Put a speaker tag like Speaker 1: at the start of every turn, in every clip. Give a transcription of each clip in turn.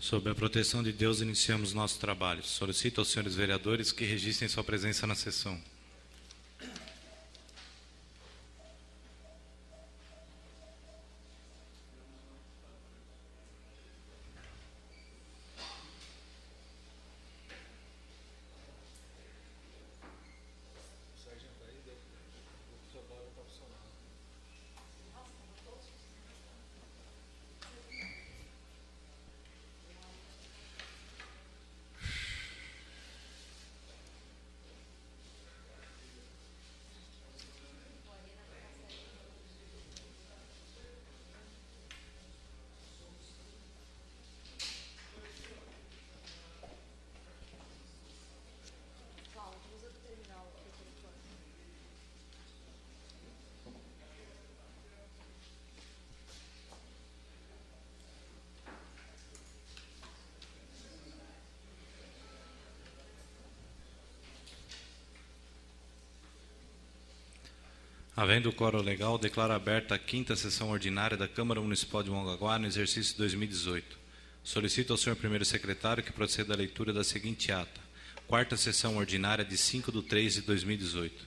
Speaker 1: Sob a proteção de Deus, iniciamos nosso trabalho. Solicito aos senhores vereadores que registrem sua presença na sessão. Havendo o quórum legal, declaro aberta a 5ª sessão ordinária da Câmara Municipal de Mongaguá no exercício 2018. Solicito ao senhor primeiro secretário que proceda à leitura da seguinte ata. 4ª sessão ordinária de 5/3/2018.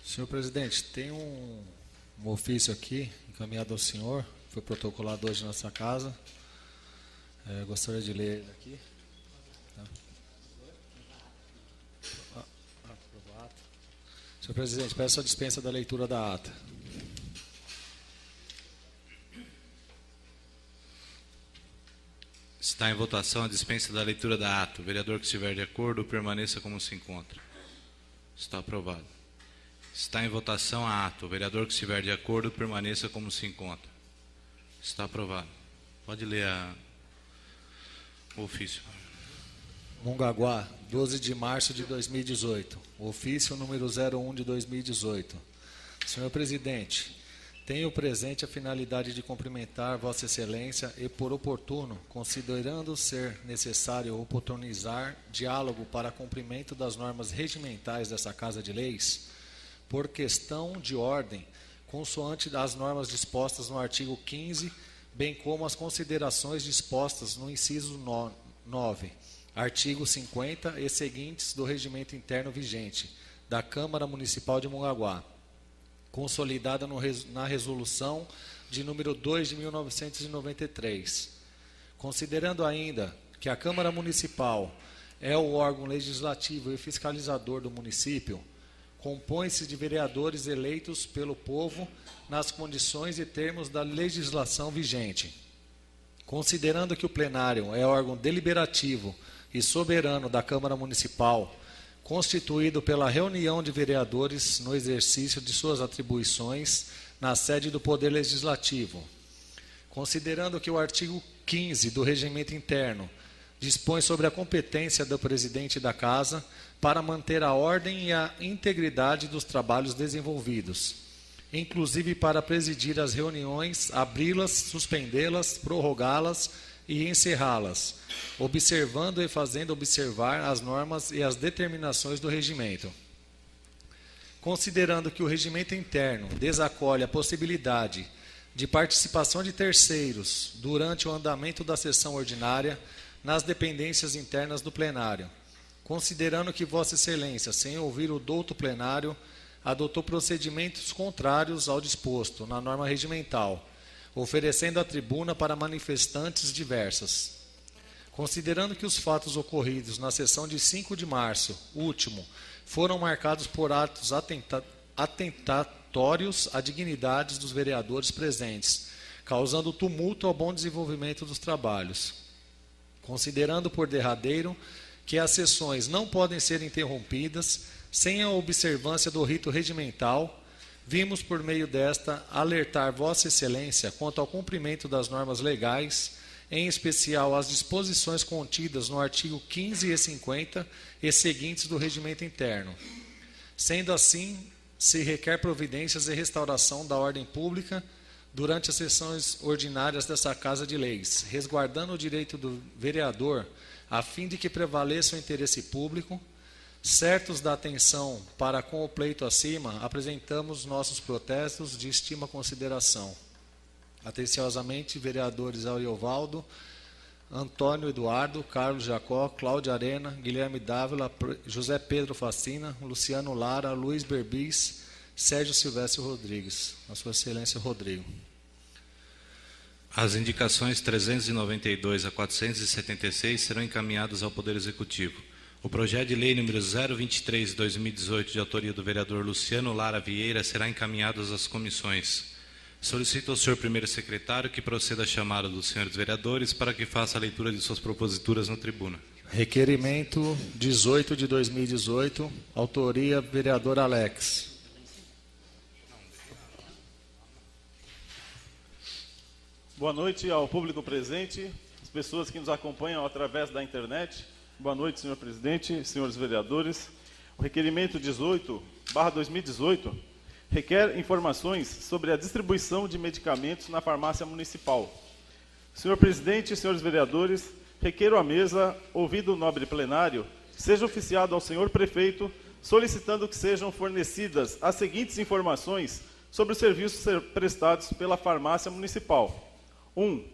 Speaker 2: Senhor presidente, tem um ofício aqui encaminhado ao senhor, foi protocolado hoje na sua casa. Gostaria de ler ele aqui. Senhor presidente, peço a dispensa da leitura da ata.
Speaker 1: Está em votação a dispensa da leitura da ata. O vereador que estiver de acordo, permaneça como se encontra. Está aprovado. Está em votação a ata. O vereador que estiver de acordo, permaneça como se encontra. Está aprovado. Pode ler o ofício.
Speaker 2: Mongaguá, 12 de março de 2018. Ofício número 01 de 2018. Senhor presidente, tenho presente a finalidade de cumprimentar Vossa Excelência e, por oportuno, considerando ser necessário oportunizar diálogo para cumprimento das normas regimentais dessa Casa de Leis, por questão de ordem, consoante as normas dispostas no artigo 15, bem como as considerações dispostas no inciso 9, artigo 50 e seguintes do regimento interno vigente da Câmara Municipal de Mongaguá, consolidada na resolução de número 2 de 1993. Considerando ainda que a Câmara Municipal é o órgão legislativo e fiscalizador do município, compõe-se de vereadores eleitos pelo povo nas condições e termos da legislação vigente. Considerando que o plenário é órgão deliberativo e soberano da Câmara Municipal, constituído pela reunião de vereadores no exercício de suas atribuições na sede do Poder Legislativo. Considerando que o artigo 15 do Regimento Interno dispõe sobre a competência do presidente da Casa para manter a ordem e a integridade dos trabalhos desenvolvidos, inclusive para presidir as reuniões, abri-las, suspendê-las, prorrogá-las e encerrá-las, observando e fazendo observar as normas e as determinações do regimento. Considerando que o regimento interno desacolhe a possibilidade de participação de terceiros durante o andamento da sessão ordinária nas dependências internas do plenário, considerando que Vossa Excelência, sem ouvir o douto plenário, adotou procedimentos contrários ao disposto na norma regimental, oferecendo a tribuna para manifestantes diversas. Considerando que os fatos ocorridos na sessão de 5 de março, último, foram marcados por atos atentatórios à dignidade dos vereadores presentes, causando tumulto ao bom desenvolvimento dos trabalhos. Considerando por derradeiro que as sessões não podem ser interrompidas sem a observância do rito regimental, vimos por meio desta alertar Vossa Excelência quanto ao cumprimento das normas legais, em especial as disposições contidas no artigo 15 e 50 e seguintes do regimento interno. Sendo assim, se requer providências e restauração da ordem pública durante as sessões ordinárias dessa Casa de Leis, resguardando o direito do vereador a fim de que prevaleça o interesse público. Certos da atenção para com o pleito acima, apresentamos nossos protestos de estima e consideração. Atenciosamente, vereadores Ariovaldo, Antônio Eduardo, Carlos Jacó, Cláudia Arena, Guilherme Dávila, José Pedro Facina, Luciano Lara, Luiz Berbis, Sérgio Silvestre Rodrigues. A Sua Excelência Rodrigo.
Speaker 1: As indicações 392 a 476 serão encaminhadas ao Poder Executivo. O projeto de lei número 023 de 2018, de autoria do vereador Luciano Lara Vieira, será encaminhado às comissões. Solicito ao senhor primeiro secretário que proceda à chamada dos senhores vereadores para que faça a leitura de suas proposituras na tribuna.
Speaker 2: Requerimento 18 de 2018, autoria vereador Alex.
Speaker 3: Boa noite ao público presente, as pessoas que nos acompanham através da internet. Boa noite, senhor presidente, senhores vereadores. O requerimento 18/2018 requer informações sobre a distribuição de medicamentos na farmácia municipal. Senhor presidente e senhores vereadores, requeiro à mesa, ouvido o nobre plenário, seja oficiado ao senhor prefeito, solicitando que sejam fornecidas as seguintes informações sobre os serviços prestados pela farmácia municipal. 1.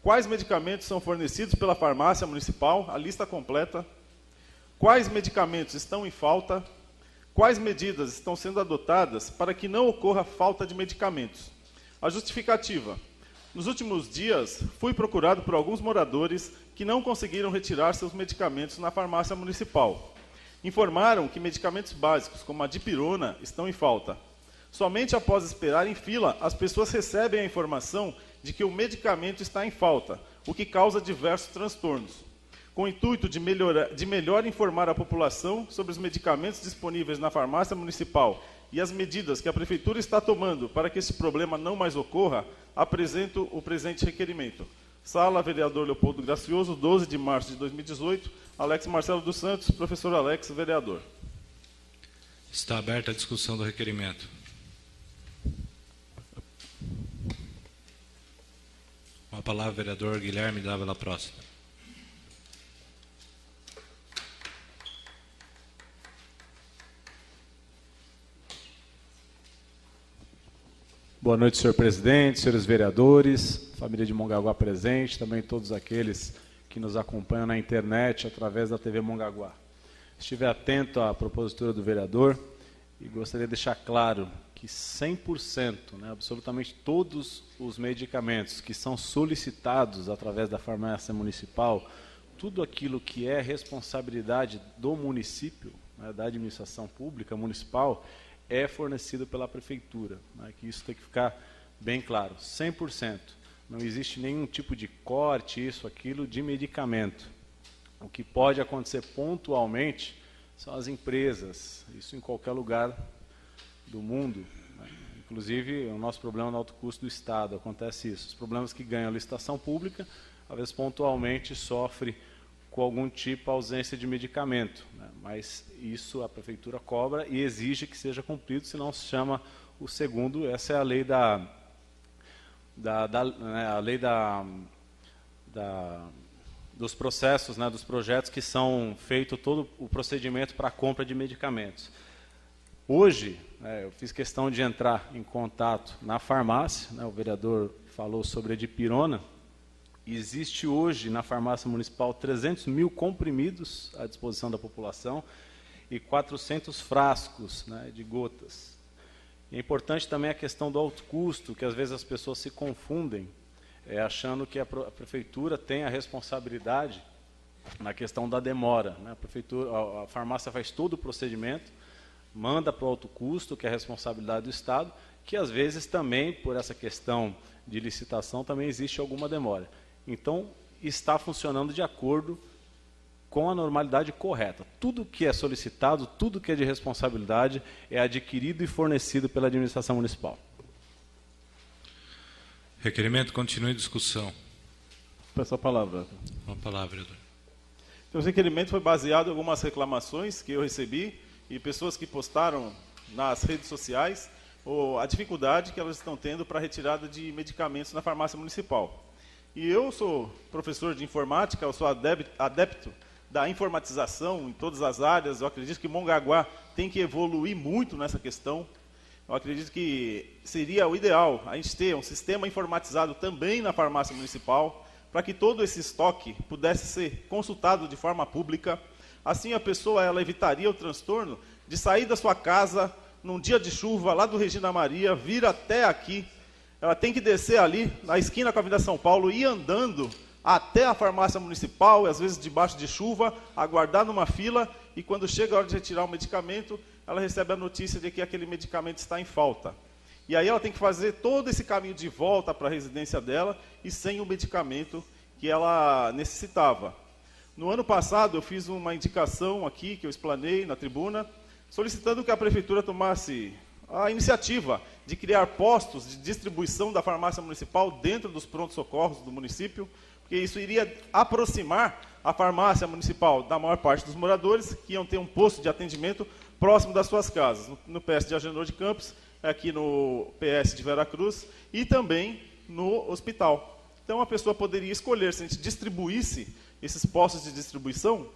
Speaker 3: Quais medicamentos são fornecidos pela farmácia municipal? A lista completa. Quais medicamentos estão em falta? Quais medidas estão sendo adotadas para que não ocorra falta de medicamentos? A justificativa. Nos últimos dias, fui procurado por alguns moradores que não conseguiram retirar seus medicamentos na farmácia municipal. Informaram que medicamentos básicos, como a dipirona, estão em falta. Somente após esperar em fila, as pessoas recebem a informação de que o medicamento está em falta, o que causa diversos transtornos. Com o intuito de melhor informar a população sobre os medicamentos disponíveis na farmácia municipal e as medidas que a Prefeitura está tomando para que esse problema não mais ocorra, apresento o presente requerimento. Sala, vereador Leopoldo Gracioso, 12 de março de 2018, Alex Marcelo dos Santos, professor Alex, vereador.
Speaker 1: Está aberta a discussão do requerimento. Com a palavra, vereador Guilherme Dávila Próximo.
Speaker 4: Boa noite, senhor presidente, senhores vereadores, família de Mongaguá presente, também todos aqueles que nos acompanham na internet através da TV Mongaguá. Estive atento à propositura do vereador e gostaria de deixar claro que 100%, absolutamente todos os medicamentos que são solicitados através da farmácia municipal, tudo aquilo que é responsabilidade do município, da administração pública municipal, é fornecido pela prefeitura. Que isso tem que ficar bem claro, 100%. Não existe nenhum tipo de corte, isso, aquilo, de medicamento. O que pode acontecer pontualmente são as empresas, isso em qualquer lugar do mundo. Inclusive, o nosso problema no alto custo do Estado, acontece isso. Os problemas que ganham a licitação pública, às vezes pontualmente sofre com algum tipo de ausência de medicamento, mas isso a prefeitura cobra e exige que seja cumprido, senão se chama o segundo. Essa é a lei dos processos, dos projetos que são feito todo o procedimento para a compra de medicamentos. Hoje, eu fiz questão de entrar em contato na farmácia, o vereador falou sobre a dipirona. Existe hoje na farmácia municipal 300 mil comprimidos à disposição da população e 400 frascos de gotas. É importante também a questão do alto custo, que às vezes as pessoas se confundem, achando que a prefeitura tem a responsabilidade na questão da demora. A farmácia faz todo o procedimento, manda para o alto custo, que é a responsabilidade do Estado, que às vezes também, por essa questão de licitação, também existe alguma demora. Então, está funcionando de acordo com a normalidade correta. Tudo que é solicitado, tudo que é de responsabilidade, é adquirido e fornecido pela administração municipal.
Speaker 1: Requerimento continua em discussão.
Speaker 3: Peço a palavra.
Speaker 1: Com a palavra, vereador.
Speaker 3: Então, o requerimento foi baseado em algumas reclamações que eu recebi e pessoas que postaram nas redes sociais a dificuldade que elas estão tendo para a retirada de medicamentos na farmácia municipal. E eu sou professor de informática, eu sou adepto da informatização em todas as áreas. Eu acredito que Mongaguá tem que evoluir muito nessa questão. eu acredito que seria o ideal a gente ter um sistema informatizado também na farmácia municipal, para que todo esse estoque pudesse ser consultado de forma pública. Assim, a pessoa ela evitaria o transtorno de sair da sua casa num dia de chuva, lá do Regina Maria, vir até aqui. Ela tem que descer ali, na esquina com a Avenida São Paulo, ir andando até a farmácia municipal, às vezes debaixo de chuva, aguardar numa fila, e quando chega a hora de retirar o medicamento, ela recebe a notícia de que aquele medicamento está em falta. E aí ela tem que fazer todo esse caminho de volta para a residência dela, e sem o medicamento que ela necessitava. No ano passado, eu fiz uma indicação aqui, que eu explanei na tribuna, solicitando que a prefeitura tomasse a iniciativa de criar postos de distribuição da farmácia municipal dentro dos prontos-socorros do município, porque isso iria aproximar a farmácia municipal da maior parte dos moradores, que iam ter um posto de atendimento próximo das suas casas, no PS de Agenor de Campos, aqui no PS de Veracruz, e também no hospital. Então, a pessoa poderia escolher, se a gente distribuísse esses postos de distribuição,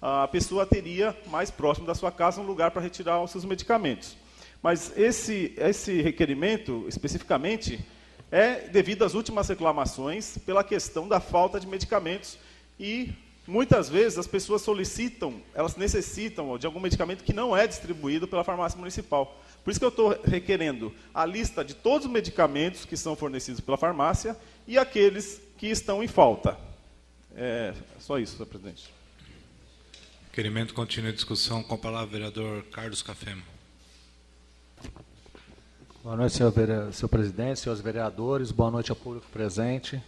Speaker 3: a pessoa teria mais próximo da sua casa um lugar para retirar os seus medicamentos. Mas esse requerimento, especificamente, é devido às últimas reclamações pela questão da falta de medicamentos, e muitas vezes as pessoas solicitam, elas necessitam de algum medicamento que não é distribuído pela farmácia municipal. Por isso que eu estou requerendo a lista de todos os medicamentos que são fornecidos pela farmácia e aqueles que estão em falta. É só isso, senhor presidente.
Speaker 1: Requerimento continua em discussão. Com a palavra o vereador Carlos Cafema.
Speaker 2: Boa noite, senhor presidente, senhores vereadores, boa noite ao público presente.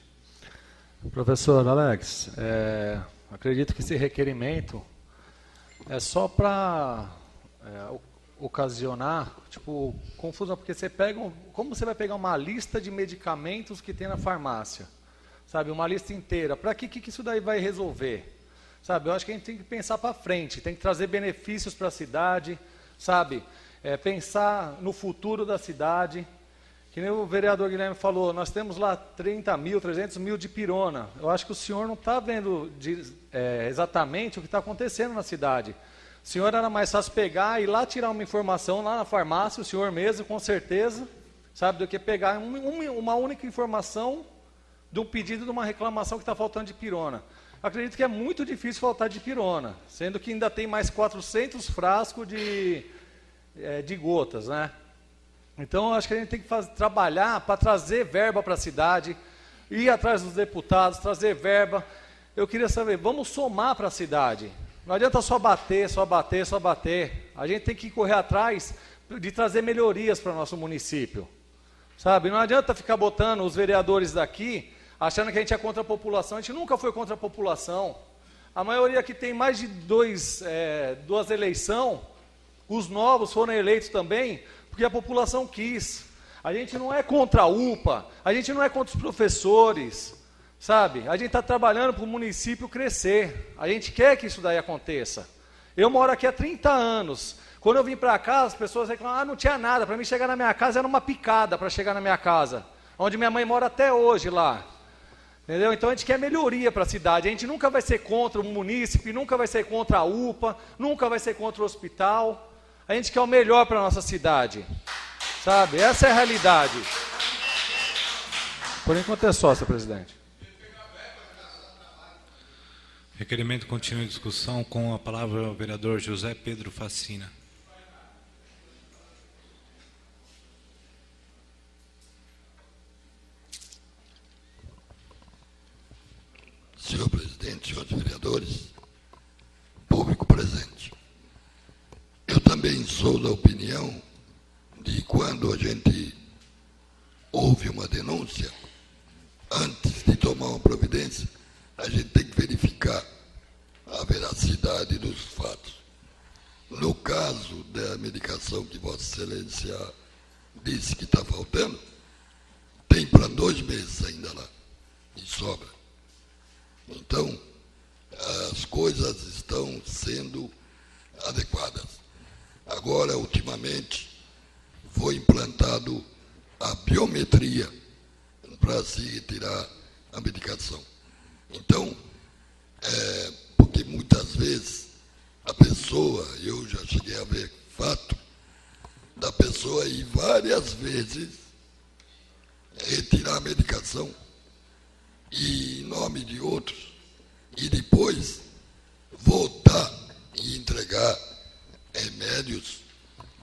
Speaker 2: Professor Alex, acredito que esse requerimento é só para ocasionar, confusão, porque como você vai pegar uma lista de medicamentos que tem na farmácia, sabe, uma lista inteira, para que isso daí vai resolver? Sabe, eu acho que a gente tem que pensar para frente, tem que trazer benefícios para a cidade, sabe, pensar no futuro da cidade. Que nem o vereador Guilherme falou, nós temos lá 30 mil, 300 mil de pirona. Eu acho que o senhor não está vendo exatamente o que está acontecendo na cidade. O senhor era mais fácil pegar e ir lá tirar uma informação lá na farmácia, o senhor mesmo, com certeza, sabe, do que pegar uma única informação de um pedido de uma reclamação que está faltando de pirona. Acredito que é muito difícil faltar de pirona, sendo que ainda tem mais 400 frascos de gotas, né? Então, eu acho que a gente tem que trabalhar para trazer verba para a cidade, ir atrás dos deputados, trazer verba. Eu queria saber, vamos somar para a cidade. Não adianta só bater, só bater, só bater. A gente tem que correr atrás de trazer melhorias para o nosso município. Sabe? Não adianta ficar botando os vereadores daqui, achando que a gente é contra a população. A gente nunca foi contra a população. A maioria que tem mais de duas eleições, os novos foram eleitos também, porque a população quis. A gente não é contra a UPA, a gente não é contra os professores, sabe? A gente está trabalhando para o município crescer. A gente quer que isso daí aconteça. Eu moro aqui há 30 anos. Quando eu vim para cá, as pessoas reclamam, não tinha nada. Para mim chegar na minha casa era uma picada para chegar na minha casa, onde minha mãe mora até hoje lá. Entendeu? Então a gente quer melhoria para a cidade. A gente nunca vai ser contra o munícipe, nunca vai ser contra a UPA, nunca vai ser contra o hospital. A gente quer o melhor para a nossa cidade, sabe? Essa é a realidade. Por enquanto é só, senhor presidente.
Speaker 1: Requerimento continua em discussão. Com a palavra o vereador José Pedro Facina.
Speaker 5: Senhor presidente, senhores vereadores, público presente. Eu também sou da opinião de quando a gente ouve uma denúncia, antes de tomar uma providência, a gente tem que verificar a veracidade dos fatos. No caso da medicação que Vossa Excelência disse que está faltando, tem para 2 meses ainda lá, e sobra. Então, as coisas estão sendo adequadas. Agora, ultimamente, foi implantado a biometria para se retirar a medicação. Então, porque muitas vezes a pessoa, eu já cheguei a ver fato, da pessoa ir várias várias vezes retirar a medicação e em nome de outros, e depois voltar e entregar remédios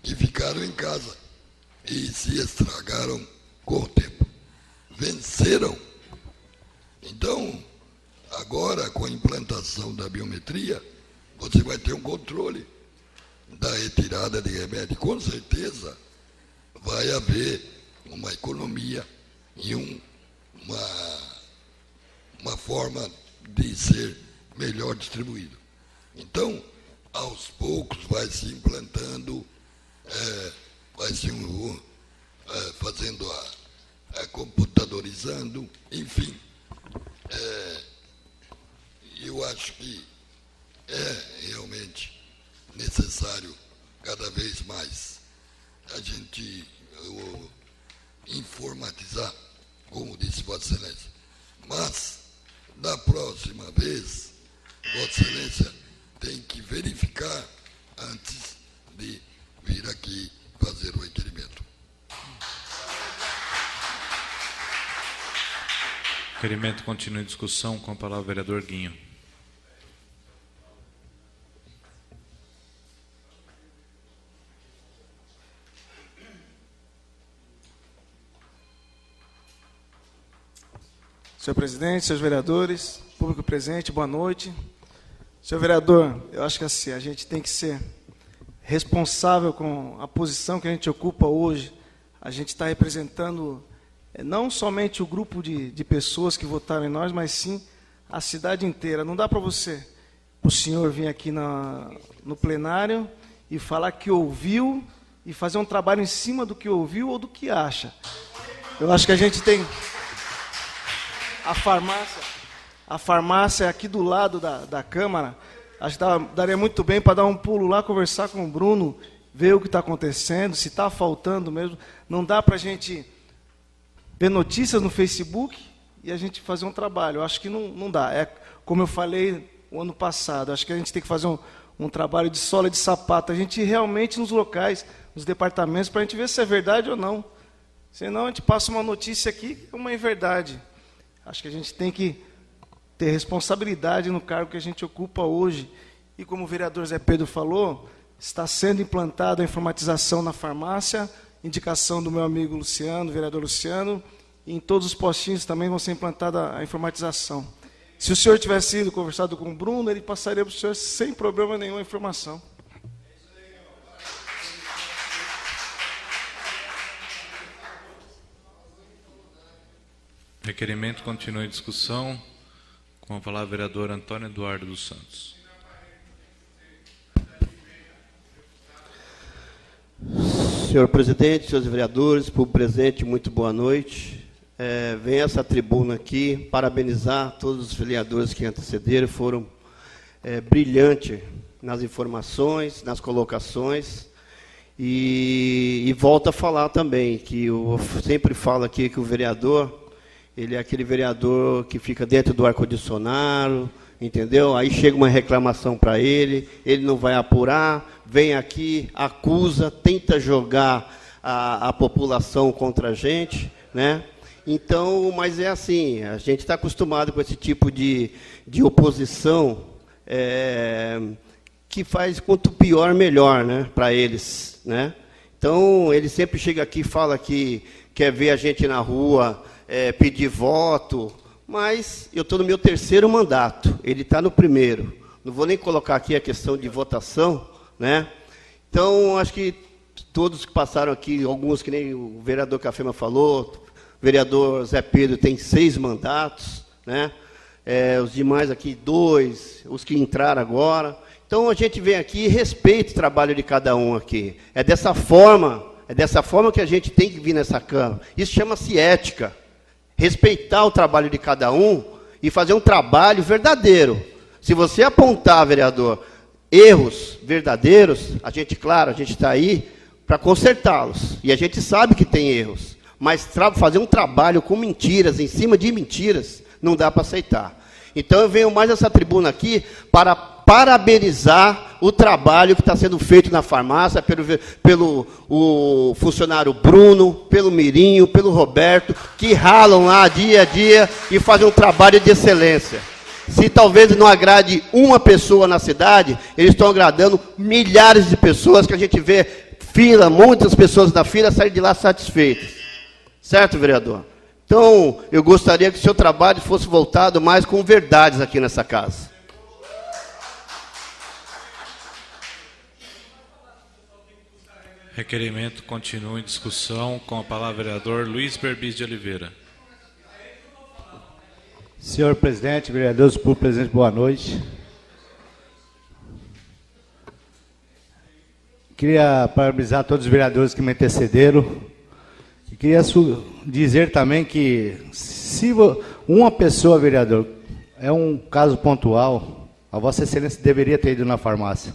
Speaker 5: que ficaram em casa e se estragaram com o tempo. Venceram. Então, agora, com a implantação da biometria, você vai ter um controle da retirada de remédio. Com certeza, vai haver uma economia e uma forma de ser melhor distribuído. Então, aos poucos, vai se implantando, vai se fazendo computadorizando, enfim. Eu acho que é realmente necessário cada vez mais a gente informatizar, como disse Vossa Excelência. Mas, da próxima vez, Vossa Excelência tem que verificar antes de vir aqui fazer o requerimento.
Speaker 1: O requerimento continua em discussão. Com a palavra o vereador Guinho.
Speaker 6: Senhor presidente, senhores vereadores, público presente, boa noite. Senhor vereador, eu acho que assim, a gente tem que ser responsável com a posição que a gente ocupa hoje. A gente está representando não somente o grupo de pessoas que votaram em nós, mas sim a cidade inteira. Não dá para o senhor vir aqui no plenário e falar que ouviu e fazer um trabalho em cima do que ouviu ou do que acha. Eu acho que a gente tem... A farmácia é aqui do lado da Câmara. Acho que daria muito bem para dar um pulo lá, conversar com o Bruno, ver o que está acontecendo, se está faltando mesmo. Não dá para a gente ver notícias no Facebook e a gente fazer um trabalho. Eu acho que não dá. É como eu falei o ano passado, acho que a gente tem que fazer um trabalho de sola e de sapato. A gente realmente nos locais, nos departamentos, para a gente ver se é verdade ou não. Senão a gente passa uma notícia aqui que é uma inverdade. Acho que a gente tem que ter responsabilidade no cargo que a gente ocupa hoje. E como o vereador Zé Pedro falou, está sendo implantada a informatização na farmácia, indicação do meu amigo Luciano, vereador Luciano, e em todos os postinhos também vão ser implantada a informatização. Se o senhor tivesse ido conversado com o Bruno, ele passaria para o senhor sem problema nenhum a informação.
Speaker 1: O requerimento continua em discussão. Com a palavra o vereador Antônio Eduardo dos Santos.
Speaker 7: Senhor presidente, senhores vereadores, público presente, muito boa noite. Venho a essa tribuna aqui parabenizar todos os vereadores que antecederam, foram brilhantes nas informações, nas colocações, e volto a falar também, que eu sempre falo aqui que o vereador, ele é aquele vereador que fica dentro do ar-condicionado, entendeu? Aí chega uma reclamação para ele não vai apurar, vem aqui, acusa, tenta jogar a população contra a gente, né? Então, mas é assim, a gente está acostumado com esse tipo de oposição que faz quanto pior, melhor, né, para eles, né? Então, ele sempre chega aqui e fala que quer ver a gente na rua, pedir voto, mas eu estou no meu 3º mandato, ele está no 1º. Não vou nem colocar aqui a questão de votação, né? Então, acho que todos que passaram aqui, alguns que nem o vereador Cafema falou, o vereador Zé Pedro tem 6 mandatos, né? Os demais aqui 2, os que entraram agora. Então, a gente vem aqui e respeita o trabalho de cada um aqui. É dessa forma que a gente tem que vir nessa Câmara. Isso chama-se ética. Respeitar o trabalho de cada um e fazer um trabalho verdadeiro. Se você apontar, vereador, erros verdadeiros, a gente está aí para consertá-los. E a gente sabe que tem erros. Mas fazer um trabalho com mentiras, em cima de mentiras, não dá para aceitar. Então eu venho mais nessa tribuna aqui para parabenizar o trabalho que está sendo feito na farmácia pelo o funcionário Bruno, pelo Mirinho, pelo Roberto, que ralam lá dia a dia e fazem um trabalho de excelência. Se talvez não agrade uma pessoa na cidade, eles estão agradando milhares de pessoas, que a gente vê fila, muitas pessoas na fila saírem de lá satisfeitas. Certo, vereador? Então, eu gostaria que o seu trabalho fosse voltado mais com verdades aqui nessa casa.
Speaker 1: Requerimento continua em discussão. Com a palavra, vereador Luiz Berbis de Oliveira.
Speaker 8: Senhor presidente, vereadores, público presente, boa noite. Queria parabenizar todos os vereadores que me antecederam. E queria dizer também que, se uma pessoa, vereador, é um caso pontual, a Vossa Excelência deveria ter ido na farmácia.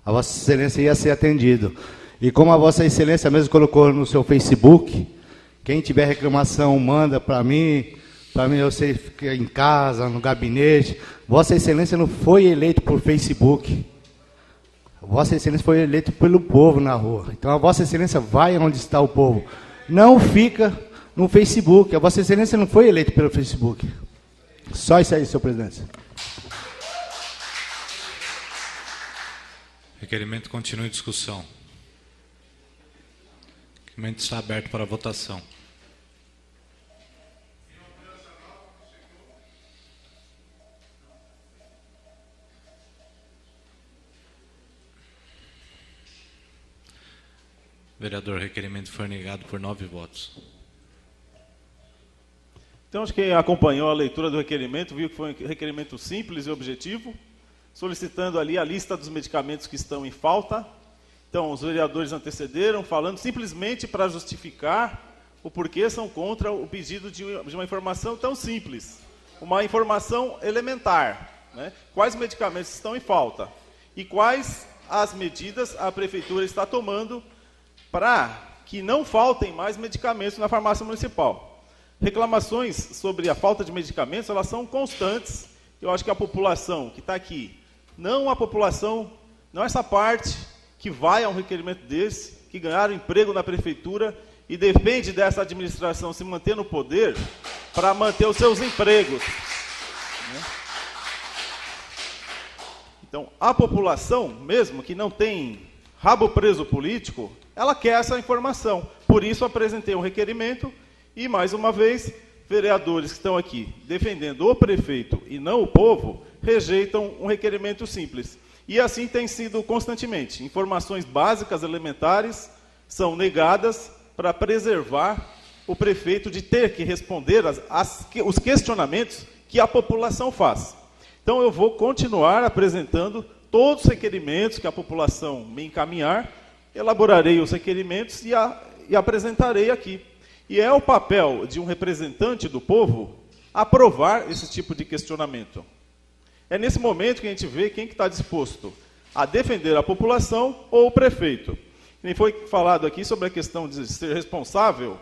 Speaker 8: A Vossa Excelência ia ser atendido. E como a Vossa Excelência mesmo colocou no seu Facebook, quem tiver reclamação, manda para mim eu sei ficar em casa, no gabinete. Vossa Excelência não foi eleito por Facebook. Vossa Excelência foi eleito pelo povo na rua. Então a Vossa Excelência vai onde está o povo. Não fica no Facebook. A Vossa Excelência não foi eleito pelo Facebook. Só isso aí, senhor presidente.
Speaker 1: Requerimento continua em discussão. O requerimento está aberto para votação. Vereador, o requerimento foi negado por 9 votos.
Speaker 3: Então, acho que quem acompanhou a leitura do requerimento viu que foi um requerimento simples e objetivo, solicitando ali a lista dos medicamentos que estão em falta. Então, os vereadores antecederam, falando simplesmente para justificar o porquê são contra o pedido de uma informação tão simples. Uma informação elementar, né? Quais medicamentos estão em falta e quais as medidas a prefeitura está tomando para que não faltem mais medicamentos na farmácia municipal. Reclamações sobre a falta de medicamentos, elas são constantes. Eu acho que a população que está aqui, não a população, não essa parte que vai a um requerimento desse, que ganharam emprego na prefeitura e depende dessa administração se manter no poder para manter os seus empregos. Então, a população, mesmo que não tem rabo preso político, ela quer essa informação. Por isso, apresentei um requerimento e, mais uma vez, vereadores que estão aqui defendendo o prefeito e não o povo, rejeitam um requerimento simples. E assim tem sido constantemente. Informações básicas, elementares, são negadas para preservar o prefeito de ter que responder os questionamentos que a população faz. Então, eu vou continuar apresentando todos os requerimentos que a população me encaminhar, elaborarei os requerimentos e apresentarei aqui. E é o papel de um representante do povo aprovar esse tipo de questionamento. É nesse momento que a gente vê quem que está disposto a defender a população ou o prefeito. Nem foi falado aqui sobre a questão de ser responsável.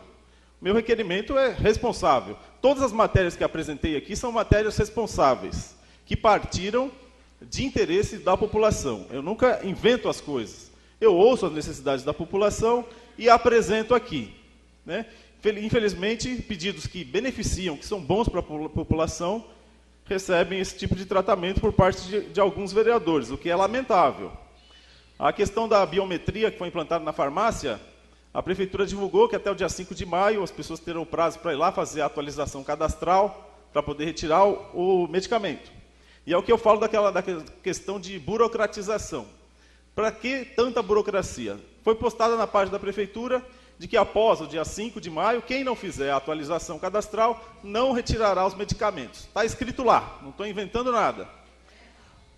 Speaker 3: Meu requerimento é responsável. Todas as matérias que apresentei aqui são matérias responsáveis, que partiram de interesse da população. Eu nunca invento as coisas. Eu ouço as necessidades da população e apresento aqui, né? Infelizmente, pedidos que beneficiam, que são bons para a população, recebem esse tipo de tratamento por parte de alguns vereadores, o que é lamentável. A questão da biometria que foi implantada na farmácia, a prefeitura divulgou que até o dia 5 de maio as pessoas terão prazo para ir lá fazer a atualização cadastral para poder retirar o medicamento. E é o que eu falo daquela questão de burocratização. Para que tanta burocracia? Foi postada na página da prefeitura de que após o dia 5 de maio, quem não fizer a atualização cadastral não retirará os medicamentos. Está escrito lá, não estou inventando nada.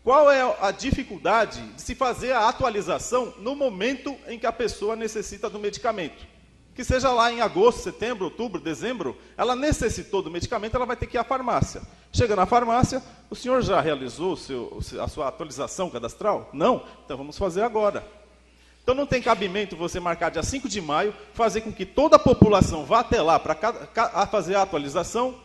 Speaker 3: Qual é a dificuldade de se fazer a atualização no momento em que a pessoa necessita do medicamento? Que seja lá em agosto, setembro, outubro, dezembro, ela necessitou do medicamento, ela vai ter que ir à farmácia. Chega na farmácia, o senhor já realizou a sua atualização cadastral? Não? Então vamos fazer agora. Então não tem cabimento você marcar dia 5 de maio, fazer com que toda a população vá até lá para fazer a atualização,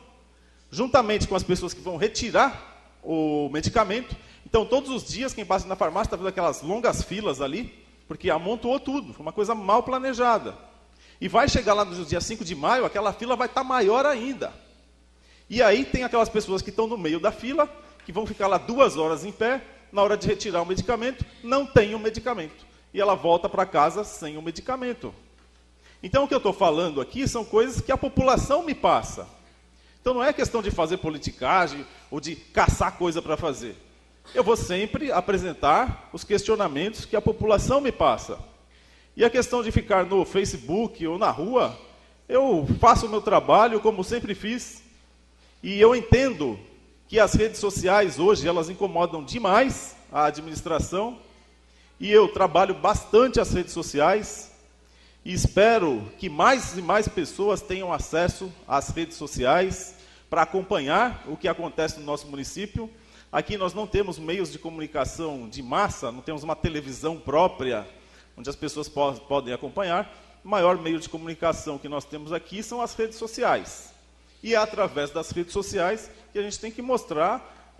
Speaker 3: juntamente com as pessoas que vão retirar o medicamento. Então, todos os dias, quem passa na farmácia está vendo aquelas longas filas ali, porque amontoou tudo, foi uma coisa mal planejada. E vai chegar lá no dia 5 de maio, aquela fila vai estar maior ainda. E aí tem aquelas pessoas que estão no meio da fila, que vão ficar lá 2 horas em pé, na hora de retirar o medicamento, não tem o medicamento. E ela volta para casa sem o medicamento. Então, o que eu estou falando aqui são coisas que a população me passa. Então, não é questão de fazer politicagem ou de caçar coisa para fazer. Eu vou sempre apresentar os questionamentos que a população me passa. E a questão de ficar no Facebook ou na rua, eu faço o meu trabalho como sempre fiz. E eu entendo que as redes sociais hoje, elas incomodam demais a administração. E eu trabalho bastante as redes sociais. E espero que mais e mais pessoas tenham acesso às redes sociais para acompanhar o que acontece no nosso município. Aqui nós não temos meios de comunicação de massa, não temos uma televisão própria, onde as pessoas podem acompanhar. O maior meio de comunicação que nós temos aqui são as redes sociais. E é através das redes sociais que a gente tem que mostrar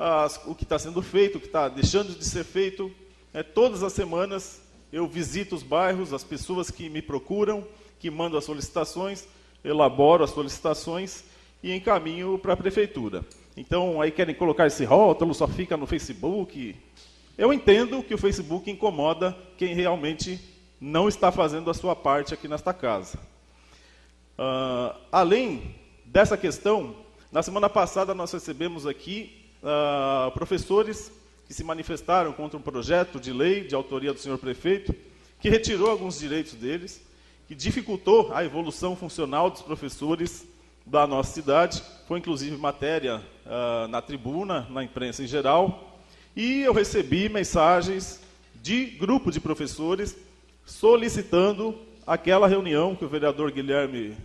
Speaker 3: o que está sendo feito, o que está deixando de ser feito. Todas as semanas eu visito os bairros, as pessoas que me procuram, que mandam as solicitações, elaboro as solicitações e encaminho para a prefeitura. Então, aí querem colocar esse rótulo, só fica no Facebook. Eu entendo que o Facebook incomoda quem realmente não está fazendo a sua parte aqui nesta casa. Além dessa questão, na semana passada nós recebemos aqui professores que se manifestaram contra um projeto de lei de autoria do senhor prefeito, que retirou alguns direitos deles, que dificultou a evolução funcional dos professores da nossa cidade. Foi inclusive matéria na tribuna, na imprensa em geral, e eu recebi mensagens de grupo de professores solicitando aquela reunião que o vereador Guilherme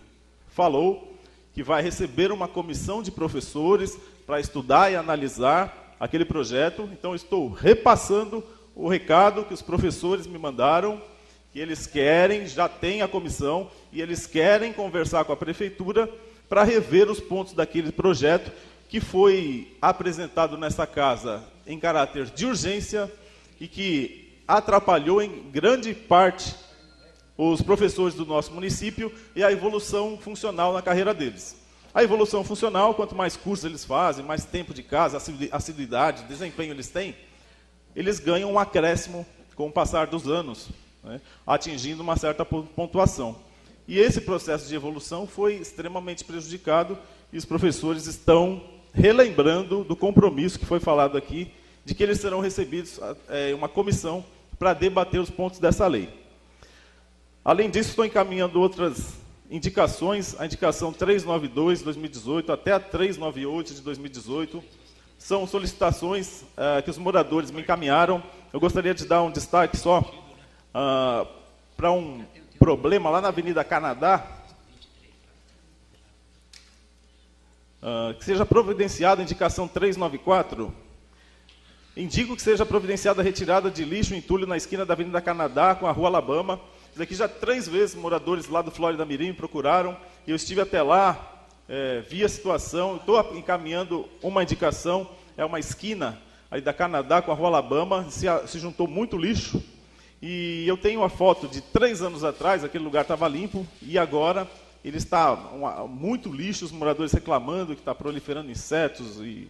Speaker 3: falou, que vai receber uma comissão de professores para estudar e analisar aquele projeto. Então, estou repassando o recado que os professores me mandaram, que eles querem, já tem a comissão, e eles querem conversar com a prefeitura para rever os pontos daquele projeto que foi apresentado nessa casa em caráter de urgência e que atrapalhou em grande parte os professores do nosso município e a evolução funcional na carreira deles. A evolução funcional, quanto mais cursos eles fazem, mais tempo de casa, assiduidade, desempenho eles têm, eles ganham um acréscimo com o passar dos anos, né, atingindo uma certa pontuação. E esse processo de evolução foi extremamente prejudicado e os professores estão relembrando do compromisso que foi falado aqui, de que eles serão recebidos uma comissão para debater os pontos dessa lei. Além disso, estou encaminhando outras indicações, a indicação 392 de 2018 até a 398 de 2018, são solicitações que os moradores me encaminharam. Eu gostaria de dar um destaque só para um problema lá na Avenida Canadá, que seja providenciada a indicação 394. Indico que seja providenciada a retirada de lixo e entulho na esquina da Avenida Canadá com a Rua Alabama. Isso aqui já 3 vezes moradores lá do Flórida Mirim me procuraram, e eu estive até lá, vi a situação, estou encaminhando uma indicação, é uma esquina aí da Canadá com a Rua Alabama, se juntou muito lixo, e eu tenho uma foto de 3 anos atrás, aquele lugar estava limpo, e agora ele está muito lixo, os moradores reclamando que está proliferando insetos e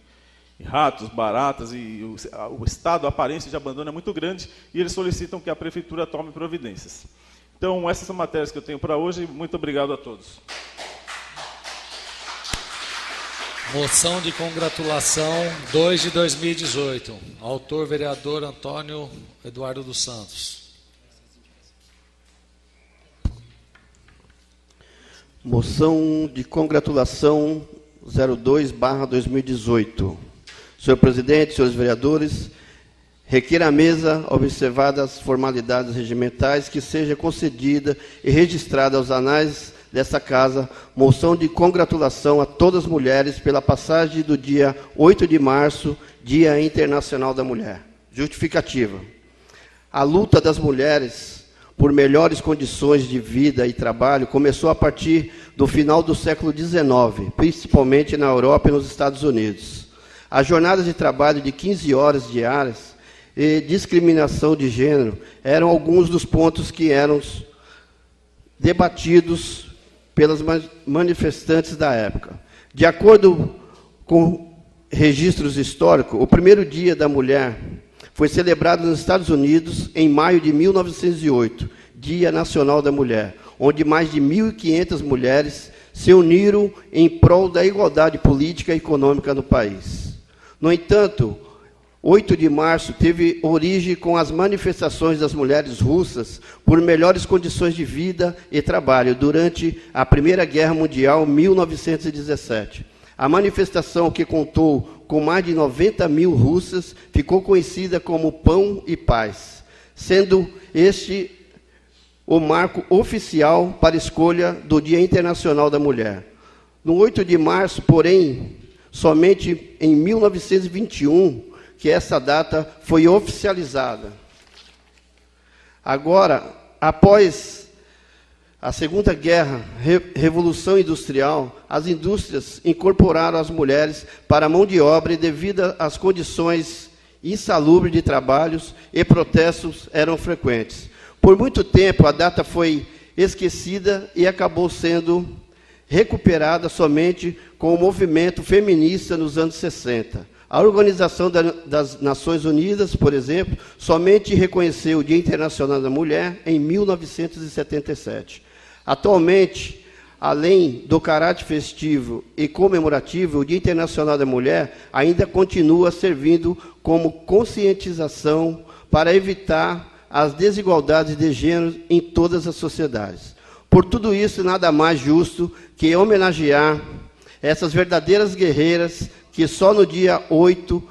Speaker 3: ratos, baratas, e o estado, a aparência de abandono é muito grande, e eles solicitam que a prefeitura tome providências. Então, essas são matérias que eu tenho para hoje. Muito obrigado a todos.
Speaker 2: Moção de congratulação 2 de 2018. Autor, vereador Antônio Eduardo dos Santos.
Speaker 7: Moção de congratulação 02/2018. Senhor presidente, senhores vereadores, requer à mesa, observadas as formalidades regimentais, que seja concedida e registrada aos anais desta casa, moção de congratulação a todas as mulheres pela passagem do dia 8 de março, Dia Internacional da Mulher. Justificativa. A luta das mulheres por melhores condições de vida e trabalho começou a partir do final do século XIX, principalmente na Europa e nos Estados Unidos. as jornadas de trabalho de 15 horas diárias e discriminação de gênero eram alguns dos pontos que eram debatidos pelas manifestantes da época. De acordo com registros históricos, o primeiro Dia da Mulher foi celebrado nos Estados Unidos em maio de 1908, Dia Nacional da Mulher, onde mais de 1.500 mulheres se uniram em prol da igualdade política e econômica no país. No entanto, 8 de março teve origem com as manifestações das mulheres russas por melhores condições de vida e trabalho durante a Primeira Guerra Mundial, 1917. A manifestação, que contou com mais de 90 mil russas, ficou conhecida como Pão e Paz, sendo este o marco oficial para a escolha do Dia Internacional da Mulher. No 8 de março, porém, somente em 1921, que essa data foi oficializada. Agora, após a Segunda Guerra, Revolução Industrial, as indústrias incorporaram as mulheres para a mão de obra e, devido às condições insalubres de trabalhos e protestos eram frequentes. Por muito tempo, a data foi esquecida e acabou sendo recuperada somente com o movimento feminista nos anos 60. A Organização das Nações Unidas, por exemplo, somente reconheceu o Dia Internacional da Mulher em 1977. Atualmente, além do caráter festivo e comemorativo, o Dia Internacional da Mulher ainda continua servindo como conscientização para evitar as desigualdades de gênero em todas as sociedades. Por tudo isso, nada mais justo que homenagear essas verdadeiras guerreiras que só no dia 8,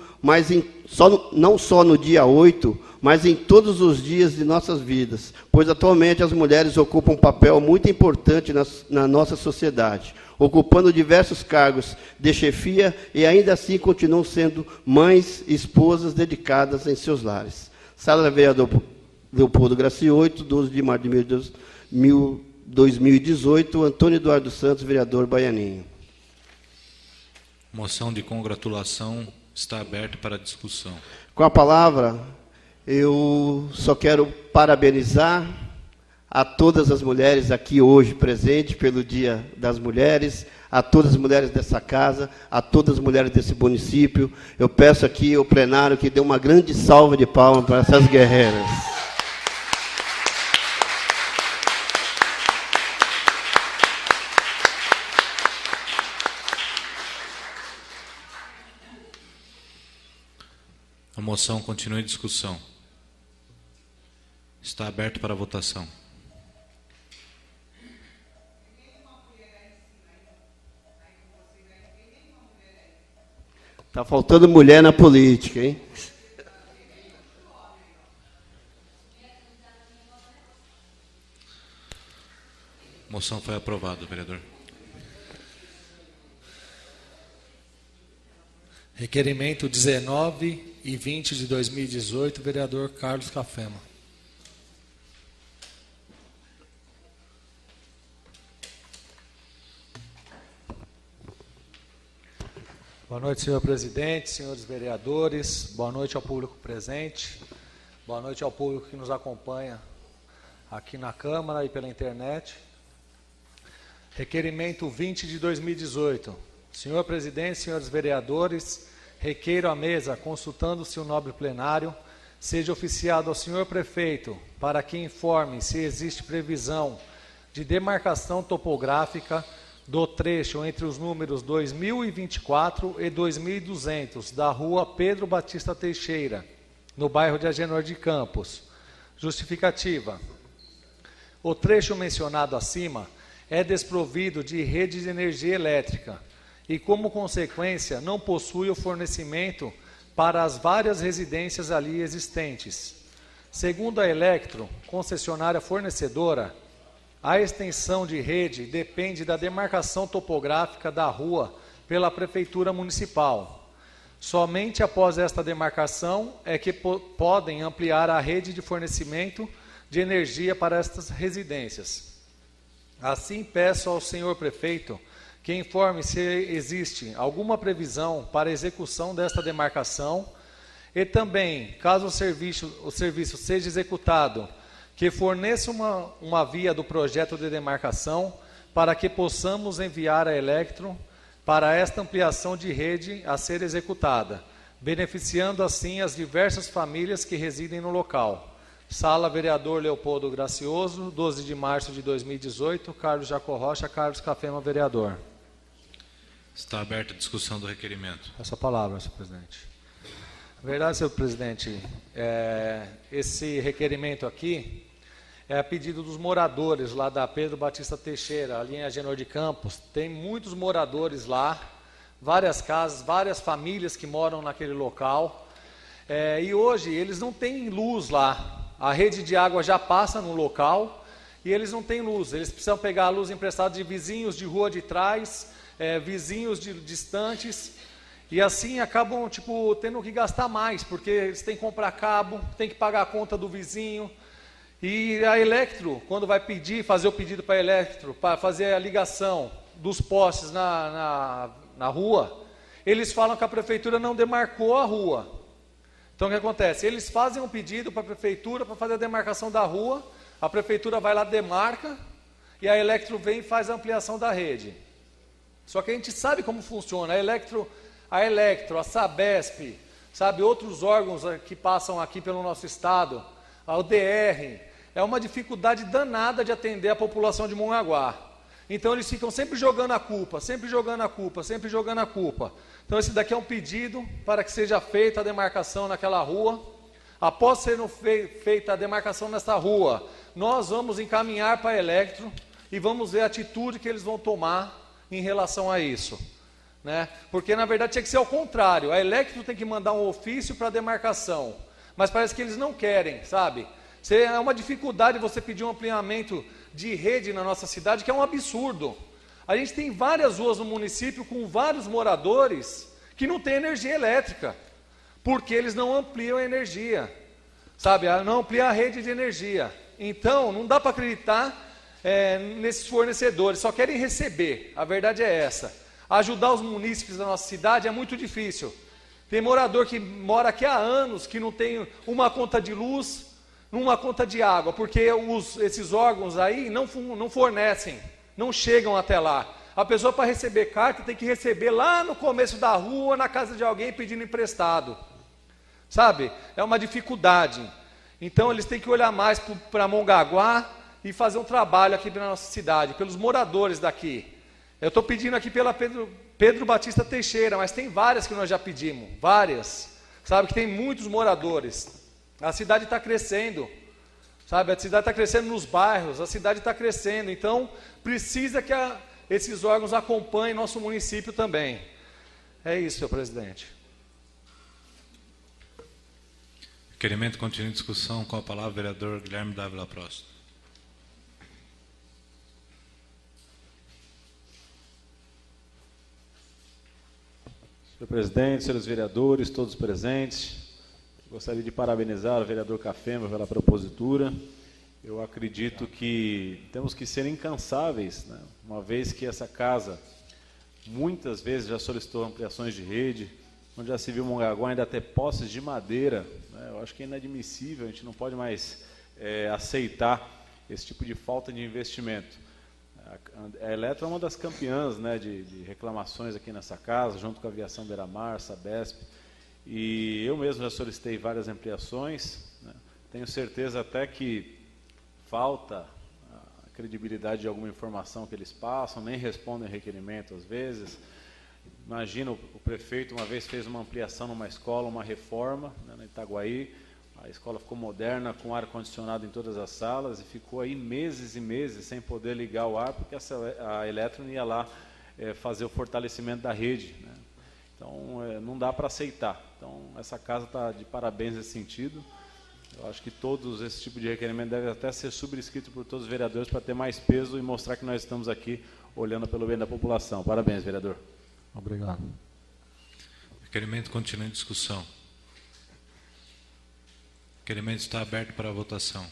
Speaker 7: não só no dia 8, mas em todos os dias de nossas vidas, pois atualmente as mulheres ocupam um papel muito importante na nossa sociedade, ocupando diversos cargos de chefia e ainda assim continuam sendo mães e esposas dedicadas em seus lares. Sala Vereador Leopoldo Gracioto, 12 de março de 2018, Antônio Eduardo Santos, vereador Baianinho.
Speaker 1: Moção de congratulação está aberta para discussão.
Speaker 7: Com a palavra, eu só quero parabenizar a todas as mulheres aqui hoje presentes pelo Dia das Mulheres, a todas as mulheres dessa casa, a todas as mulheres desse município. Eu peço aqui ao plenário que dê uma grande salva de palmas para essas guerreiras.
Speaker 1: A moção continua em discussão. Está aberto para votação.
Speaker 7: Está faltando mulher na política, hein?
Speaker 1: Moção foi aprovada, vereador.
Speaker 2: Requerimento 19 e 20 de 2018, vereador Carlos Cafema. Boa noite, senhor presidente, senhores vereadores, boa noite ao público presente, boa noite ao público que nos acompanha aqui na Câmara e pela internet. Requerimento 20 de 2018. Senhor presidente, senhores vereadores, requeiro à mesa, consultando-se o nobre plenário, seja oficiado ao senhor prefeito para que informe se existe previsão de demarcação topográfica do trecho entre os números 2024 e 2200 da rua Pedro Batista Teixeira, no bairro de Agenor de Campos. Justificativa. O trecho mencionado acima é desprovido de rede de energia elétrica e, como consequência, não possui o fornecimento para as várias residências ali existentes. Segundo a Electro, concessionária fornecedora, a extensão de rede depende da demarcação topográfica da rua pela Prefeitura Municipal. Somente após esta demarcação é que podem ampliar a rede de fornecimento de energia para estas residências. Assim, peço ao senhor prefeito que informe se existe alguma previsão para execução desta demarcação e também, caso o serviço seja executado, que forneça uma via do projeto de demarcação para que possamos enviar a Elektro para esta ampliação de rede a ser executada, beneficiando assim as diversas famílias que residem no local. Sala Vereador Leopoldo Gracioso, 12 de março de 2018, Carlos Jacó Rocha, Carlos Cafema, vereador.
Speaker 1: Está aberta a discussão do requerimento.
Speaker 2: Essa palavra, senhor presidente. Na verdade, senhor presidente, esse requerimento aqui é a pedido dos moradores lá da Pedro Batista Teixeira, ali em Agenor de Campos. Tem muitos moradores lá, várias casas, várias famílias que moram naquele local. E hoje eles não têm luz lá. A rede de água já passa no local e eles não têm luz. Eles precisam pegar a luz emprestada de vizinhos de rua de trás, vizinhos distantes, e assim acabam tendo que gastar mais, porque eles têm que comprar cabo, têm que pagar a conta do vizinho. E a Elektro, quando vai fazer o pedido para a Elektro, para fazer a ligação dos postes na rua, eles falam que a prefeitura não demarcou a rua. Então o que acontece? Eles fazem um pedido para a prefeitura para fazer a demarcação da rua, a prefeitura vai lá, demarca, e a Elektro vem e faz a ampliação da rede. Só que a gente sabe como funciona. A Elektro, a Sabesp, sabe, outros órgãos que passam aqui pelo nosso estado, a UDR, é uma dificuldade danada de atender a população de Mongaguá. Então eles ficam sempre jogando a culpa, sempre jogando a culpa, sempre jogando a culpa. Então esse daqui é um pedido para que seja feita a demarcação naquela rua. Após ser feita a demarcação nessa rua, nós vamos encaminhar para a Elektro e vamos ver a atitude que eles vão tomar em relação a isso. Né? Porque na verdade tinha que ser ao contrário. A Elektro tem que mandar um ofício para a demarcação, mas parece que eles não querem, sabe? É uma dificuldade você pedir um ampliamento de rede na nossa cidade, que é um absurdo. A gente tem várias ruas no município com vários moradores que não têm energia elétrica, porque eles não ampliam a energia, sabe? Não ampliam a rede de energia. Então, não dá para acreditar nesses fornecedores, só querem receber, a verdade é essa. Ajudar os munícipes da nossa cidade é muito difícil. Tem morador que mora aqui há anos, que não tem uma conta de luz, uma conta de água, porque esses órgãos aí não fornecem, não chegam até lá. A pessoa, para receber carta, tem que receber lá no começo da rua, na casa de alguém, pedindo emprestado. Sabe? É uma dificuldade. Então, eles têm que olhar mais para Mongaguá e fazer um trabalho aqui na nossa cidade, pelos moradores daqui. Eu estou pedindo aqui pela Pedro Batista Teixeira, mas tem várias que nós já pedimos, várias. Sabe, que tem muitos moradores. A cidade está crescendo, sabe? A cidade está crescendo nos bairros, a cidade está crescendo. Então, precisa que esses órgãos acompanhem nosso município também. É isso, senhor presidente.
Speaker 1: Requerimento continua em discussão. Com a palavra, o vereador Guilherme Dávila Prost.
Speaker 4: Senhor presidente, senhores vereadores, todos presentes, gostaria de parabenizar o vereador Cafema pela propositura. Eu acredito que temos que ser incansáveis, né? Uma vez que essa casa muitas vezes já solicitou ampliações de rede, onde já se viu Mongaguá ainda ter postes de madeira, né? Eu acho que é inadmissível, a gente não pode mais aceitar esse tipo de falta de investimento. A Elektro é uma das campeãs, né, de reclamações aqui nessa casa, junto com a Aviação Beira-Mar, Sabesp, e eu mesmo já solicitei várias ampliações, né? Tenho certeza até que falta a credibilidade de alguma informação que eles passam, nem respondem requerimento às vezes. Imagina, o prefeito uma vez fez uma ampliação numa escola, uma reforma, né, na Itaguaí. A escola ficou moderna, com ar-condicionado em todas as salas, e ficou aí meses e meses sem poder ligar o ar, porque a Elektro ia lá fazer o fortalecimento da rede, né? Então, não dá para aceitar. Então, essa casa está de parabéns nesse sentido. Eu acho que todos esse tipo de requerimento deve até ser subscrito por todos os vereadores para ter mais peso e mostrar que nós estamos aqui olhando pelo bem da população. Parabéns, vereador.
Speaker 2: Obrigado.
Speaker 1: O requerimento continua em discussão. O requerimento está aberto para a votação.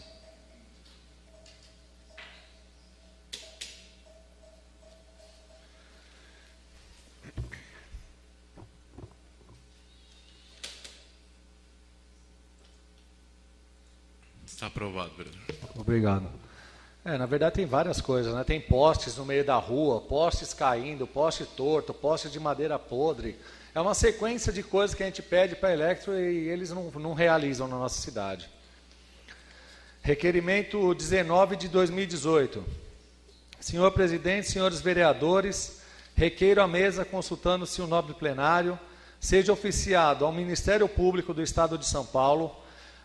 Speaker 1: Está aprovado, vereador.
Speaker 2: Obrigado. Na verdade tem várias coisas, né? Tem postes no meio da rua, postes caindo, poste torto, poste de madeira podre. É uma sequência de coisas que a gente pede para a Electro e eles não realizam na nossa cidade. Requerimento 19 de 2018. Senhor presidente, senhores vereadores, requeiro à mesa, consultando-se o nobre plenário, seja oficiado ao Ministério Público do Estado de São Paulo,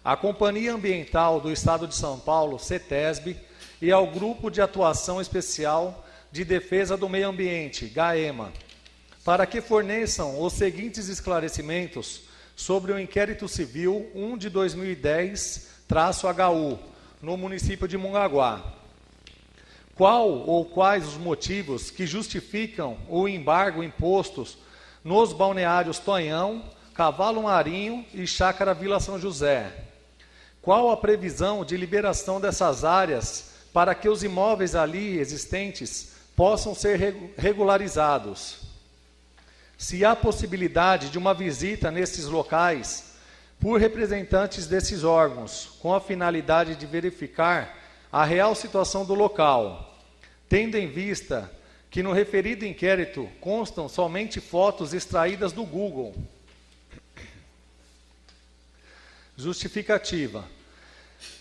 Speaker 2: à Companhia Ambiental do Estado de São Paulo, CETESB, e ao Grupo de Atuação Especial de Defesa do Meio Ambiente, GAEMA, para que forneçam os seguintes esclarecimentos sobre o inquérito civil 1 de 2010-HU, no município de Mongaguá. Qual ou quais os motivos que justificam o embargo impostos nos balneários Tonhão, Cavalo Marinho e Chácara Vila São José? Qual a previsão de liberação dessas áreas para que os imóveis ali existentes possam ser regularizados? Se há possibilidade de uma visita nesses locais por representantes desses órgãos, com a finalidade de verificar a real situação do local, tendo em vista que no referido inquérito constam somente fotos extraídas do Google. Justificativa.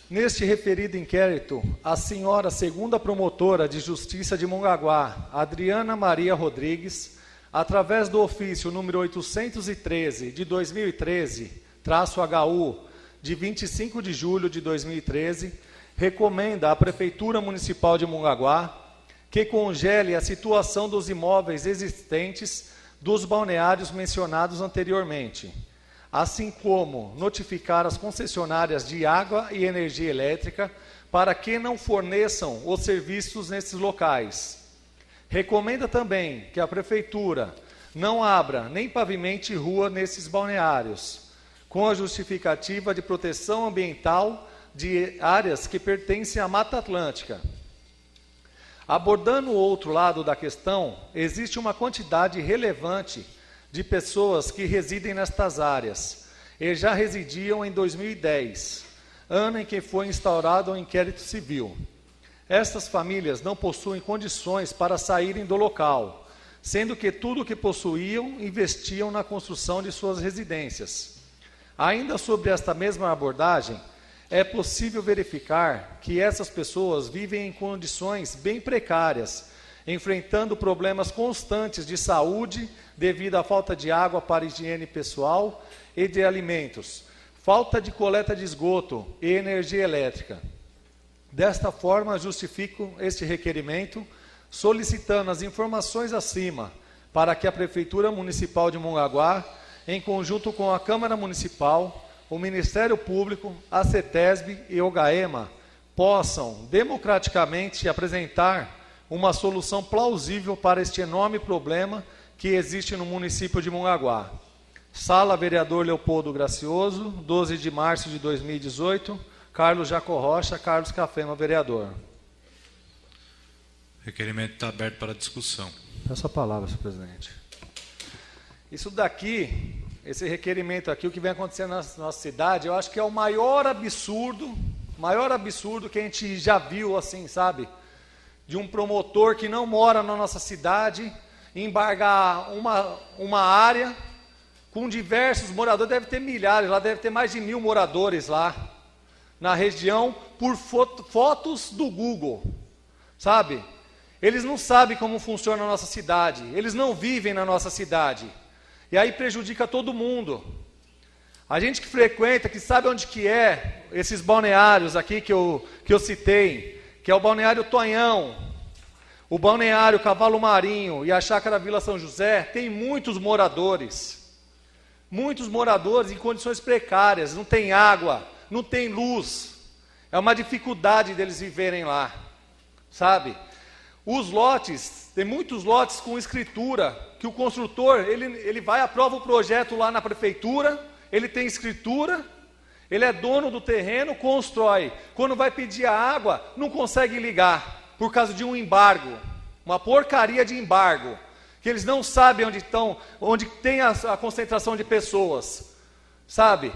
Speaker 2: Neste referido inquérito, a senhora segunda promotora de Justiça de Mongaguá, Adriana Maria Rodrigues, através do ofício número 813 de 2013-HU, de 25 de julho de 2013, recomenda à Prefeitura Municipal de Mongaguá que congele a situação dos imóveis existentes dos balneários mencionados anteriormente, assim como notificar as concessionárias de água e energia elétrica para que não forneçam os serviços nesses locais. Recomenda também que a Prefeitura não abra nem pavimente rua nesses balneários, com a justificativa de proteção ambiental de áreas que pertencem à Mata Atlântica. Abordando o outro lado da questão, existe uma quantidade relevante de pessoas que residem nestas áreas e já residiam em 2010, ano em que foi instaurado o inquérito civil. Estas famílias não possuem condições para saírem do local, sendo que tudo o que possuíam investiam na construção de suas residências. Ainda sobre esta mesma abordagem, é possível verificar que essas pessoas vivem em condições bem precárias, enfrentando problemas constantes de saúde devido à falta de água para higiene pessoal e de alimentos, falta de coleta de esgoto e energia elétrica. Desta forma, justifico este requerimento, solicitando as informações acima para que a Prefeitura Municipal de Mongaguá, em conjunto com a Câmara Municipal, o Ministério Público, a CETESB e o GAEMA, possam democraticamente apresentar uma solução plausível para este enorme problema que existe no município de Mongaguá. Sala Vereador Leopoldo Gracioso, 12 de março de 2018, Carlos Jaco Rocha, Carlos Cafema, vereador.
Speaker 1: O requerimento está aberto para discussão.
Speaker 2: Peço a palavra, senhor presidente. Isso daqui, esse requerimento aqui, o que vem acontecendo na nossa cidade, eu acho que é o maior absurdo que a gente já viu, assim, sabe? De um promotor que não mora na nossa cidade, embargar uma área com diversos moradores, deve ter milhares, lá deve ter mais de 1000 moradores lá, na região, por fotos do Google, sabe? Eles não sabem como funciona a nossa cidade, eles não vivem na nossa cidade, e aí prejudica todo mundo. A gente que frequenta, que sabe onde que é, esses balneários aqui que eu citei, que é o balneário Tonhão, o balneário Cavalo Marinho e a Chácara Vila São José, tem muitos moradores em condições precárias, não tem água, não tem luz, é uma dificuldade deles viverem lá, sabe? Os lotes, tem muitos lotes com escritura, que o construtor, ele vai, aprova o projeto lá na prefeitura, ele tem escritura, ele é dono do terreno, constrói. Quando vai pedir a água, não consegue ligar, por causa de um embargo, uma porcaria de embargo, que eles não sabem onde estão, onde tem a concentração de pessoas, sabe?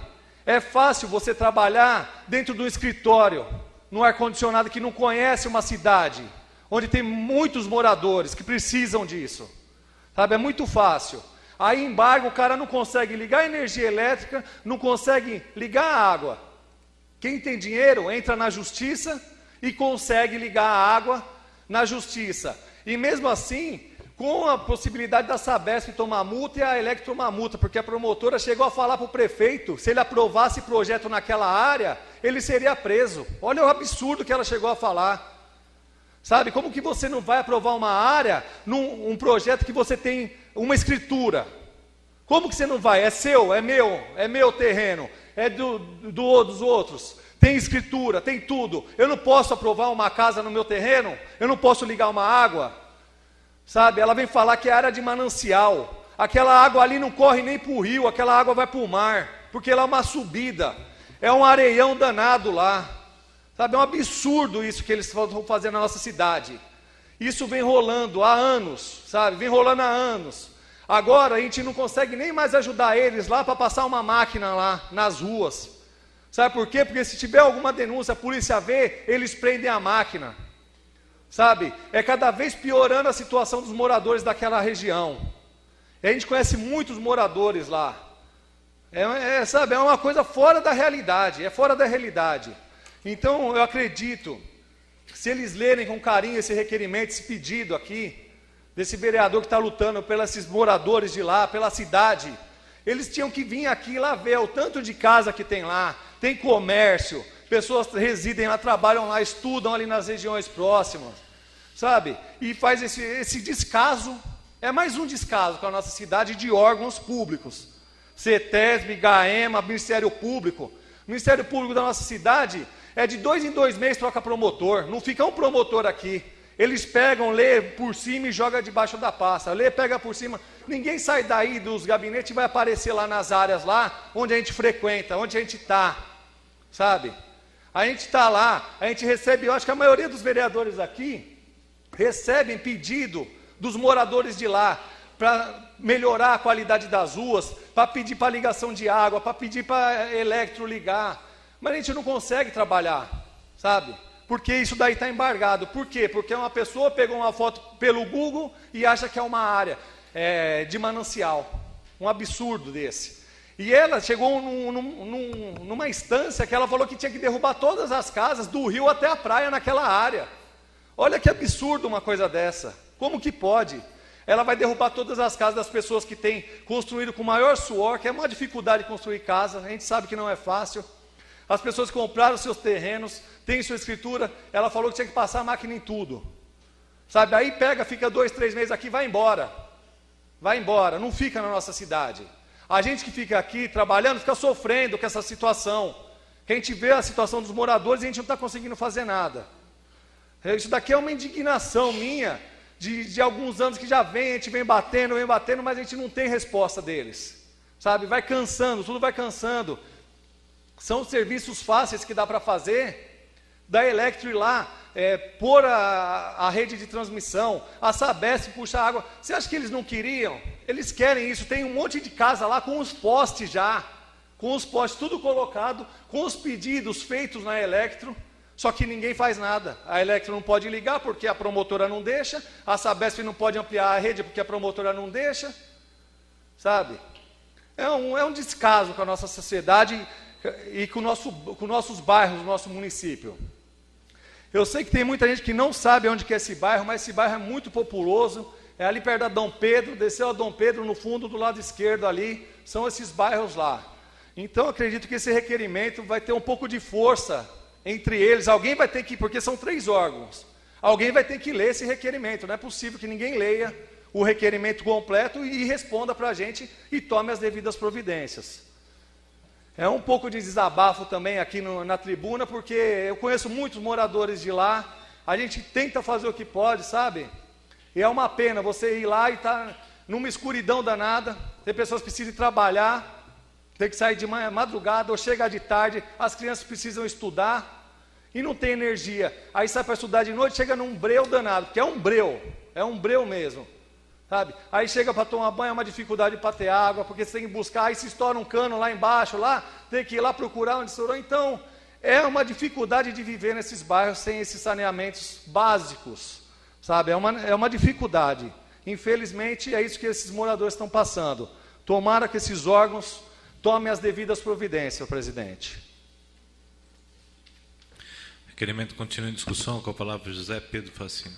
Speaker 9: É fácil você trabalhar dentro do escritório, no ar-condicionado, que não conhece uma cidade, onde tem muitos moradores que precisam disso. Sabe, é muito fácil. Aí embargo, o cara não consegue ligar a energia elétrica, não consegue ligar a água. Quem tem dinheiro entra na justiça e consegue ligar a água na justiça. E mesmo assim, com a possibilidade da Sabesp tomar multa e a Electro tomar multa, porque a promotora chegou a falar para o prefeito, se ele aprovasse projeto naquela área, ele seria preso. Olha o absurdo que ela chegou a falar. Sabe, como que você não vai aprovar uma área, um projeto que você tem uma escritura? Como que você não vai? É seu, é meu terreno, é dos outros. Tem escritura, tem tudo. Eu não posso aprovar uma casa no meu terreno? Eu não posso ligar uma água? Sabe, ela vem falar que é área de manancial. Aquela água ali não corre nem para o rio, aquela água vai para o mar, porque ela é uma subida. É um areião danado lá. Sabe, é um absurdo isso que eles vão fazer na nossa cidade. Isso vem rolando há anos, sabe, vem rolando há anos. Agora a gente não consegue nem mais ajudar eles lá para passar uma máquina lá nas ruas. Sabe por quê? Porque se tiver alguma denúncia, a polícia vê, eles prendem a máquina. Sabe, é cada vez piorando a situação dos moradores daquela região. E a gente conhece muitos moradores lá. Sabe, é uma coisa fora da realidade, é fora da realidade. Então, eu acredito, se eles lerem com carinho esse requerimento, esse pedido aqui, desse vereador que está lutando pelos moradores de lá, pela cidade, eles tinham que vir aqui lá ver o tanto de casa que tem lá, tem comércio, pessoas residem lá, trabalham lá, estudam ali nas regiões próximas, sabe? E faz esse descaso, é mais um descaso com a nossa cidade de órgãos públicos, CETESB, GAEMA, Ministério Público. O Ministério Público da nossa cidade é de 2 em 2 meses troca promotor, não fica um promotor aqui. Eles pegam, lê por cima e joga debaixo da pasta, lê, pega por cima. Ninguém sai daí dos gabinetes e vai aparecer lá nas áreas lá, onde a gente frequenta, onde a gente está, sabe? A gente está lá, a gente recebe, eu acho que a maioria dos vereadores aqui recebem pedido dos moradores de lá, para melhorar a qualidade das ruas, para pedir para ligação de água, para pedir para Electro ligar. Mas a gente não consegue trabalhar, sabe? Porque isso daí está embargado. Por quê? Porque uma pessoa pegou uma foto pelo Google e acha que é uma área de manancial. Um absurdo desse. E ela chegou numa instância que ela falou que tinha que derrubar todas as casas, do rio até a praia naquela área. Olha que absurdo uma coisa dessa. Como que pode? Ela vai derrubar todas as casas das pessoas que têm construído com maior suor, que é uma dificuldade de construir casa, a gente sabe que não é fácil. As pessoas que compraram seus terrenos, têm sua escritura, ela falou que tinha que passar a máquina em tudo. Sabe, aí pega, fica 2, 3 meses aqui, vai embora. Vai embora, não fica na nossa cidade. A gente que fica aqui trabalhando, fica sofrendo com essa situação. Que a gente vê a situação dos moradores e a gente não está conseguindo fazer nada. Isso daqui é uma indignação minha, de alguns anos que já vem, a gente vem batendo, mas a gente não tem resposta deles. Sabe, vai cansando, tudo vai cansando. São serviços fáceis que dá para fazer, da Electro ir lá, pôr a rede de transmissão, a Sabesp puxar água. Você acha que eles não queriam? Eles querem isso, tem um monte de casa lá com os postes já, com os postes tudo colocado, com os pedidos feitos na Electro, só que ninguém faz nada. A Electro não pode ligar porque a promotora não deixa, a Sabesp não pode ampliar a rede porque a promotora não deixa, sabe? É um descaso com a nossa sociedade e com nossos bairros, o nosso município. Eu sei que tem muita gente que não sabe onde que é esse bairro, mas esse bairro é muito populoso, é ali perto da Dom Pedro, desceu a Dom Pedro, no fundo do lado esquerdo ali, são esses bairros lá. Então, acredito que esse requerimento vai ter um pouco de força entre eles, alguém vai ter que, porque são 3 órgãos, alguém vai ter que ler esse requerimento, não é possível que ninguém leia o requerimento completo e responda para a gente e tome as devidas providências. É um pouco de desabafo também aqui na tribuna, porque eu conheço muitos moradores de lá, a gente tenta fazer o que pode, sabe? E é uma pena você ir lá e estar numa escuridão danada, tem pessoas que precisam trabalhar, tem que sair de madrugada ou chegar de tarde, as crianças precisam estudar e não tem energia. Aí sai para estudar de noite, chega num breu danado, porque é um breu mesmo. sabe? Aí chega para tomar banho, é uma dificuldade para ter água, porque você tem que buscar, aí se estoura um cano lá embaixo, lá, tem que ir lá procurar onde estourou. Então, é uma dificuldade de viver nesses bairros sem esses saneamentos básicos, sabe? É uma dificuldade. Infelizmente, é isso que esses moradores estão passando. Tomara que esses órgãos tomem as devidas providências, presidente.
Speaker 1: Requerimento continua em discussão. Com a palavra, José Pedro Facino.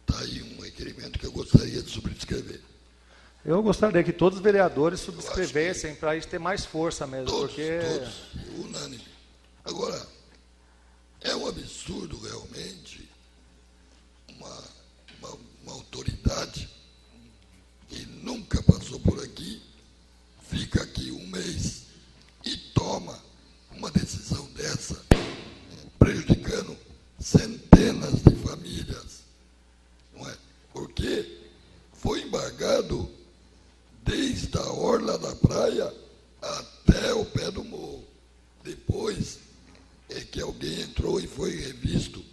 Speaker 5: Está aí um requerimento que eu gostaria de subscrever.
Speaker 9: Eu gostaria que todos os vereadores subscrevessem para a gente ter mais força mesmo,
Speaker 5: Todos,
Speaker 9: porque...
Speaker 5: todos, unânime. Agora, é um absurdo realmente uma autoridade que nunca passou por aqui, fica aqui um mês e toma uma decisão dessa, prejudicando centenas de famílias, não é? Porque foi embargado desde a orla da praia até o pé do morro. Depois é que alguém entrou e foi revisto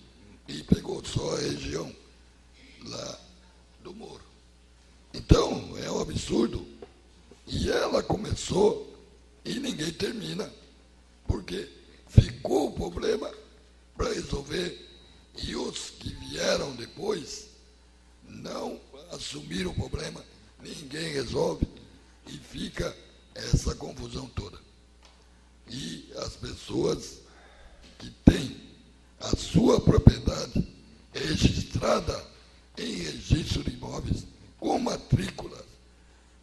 Speaker 5: e pegou só a região lá do morro. Então, é um absurdo. E ela começou e ninguém termina, porque ficou o problema para resolver e os que vieram depois não assumiram o problema, ninguém resolve e fica essa confusão toda. E as pessoas que têm a sua propriedade registrada em registro de imóveis com matrículas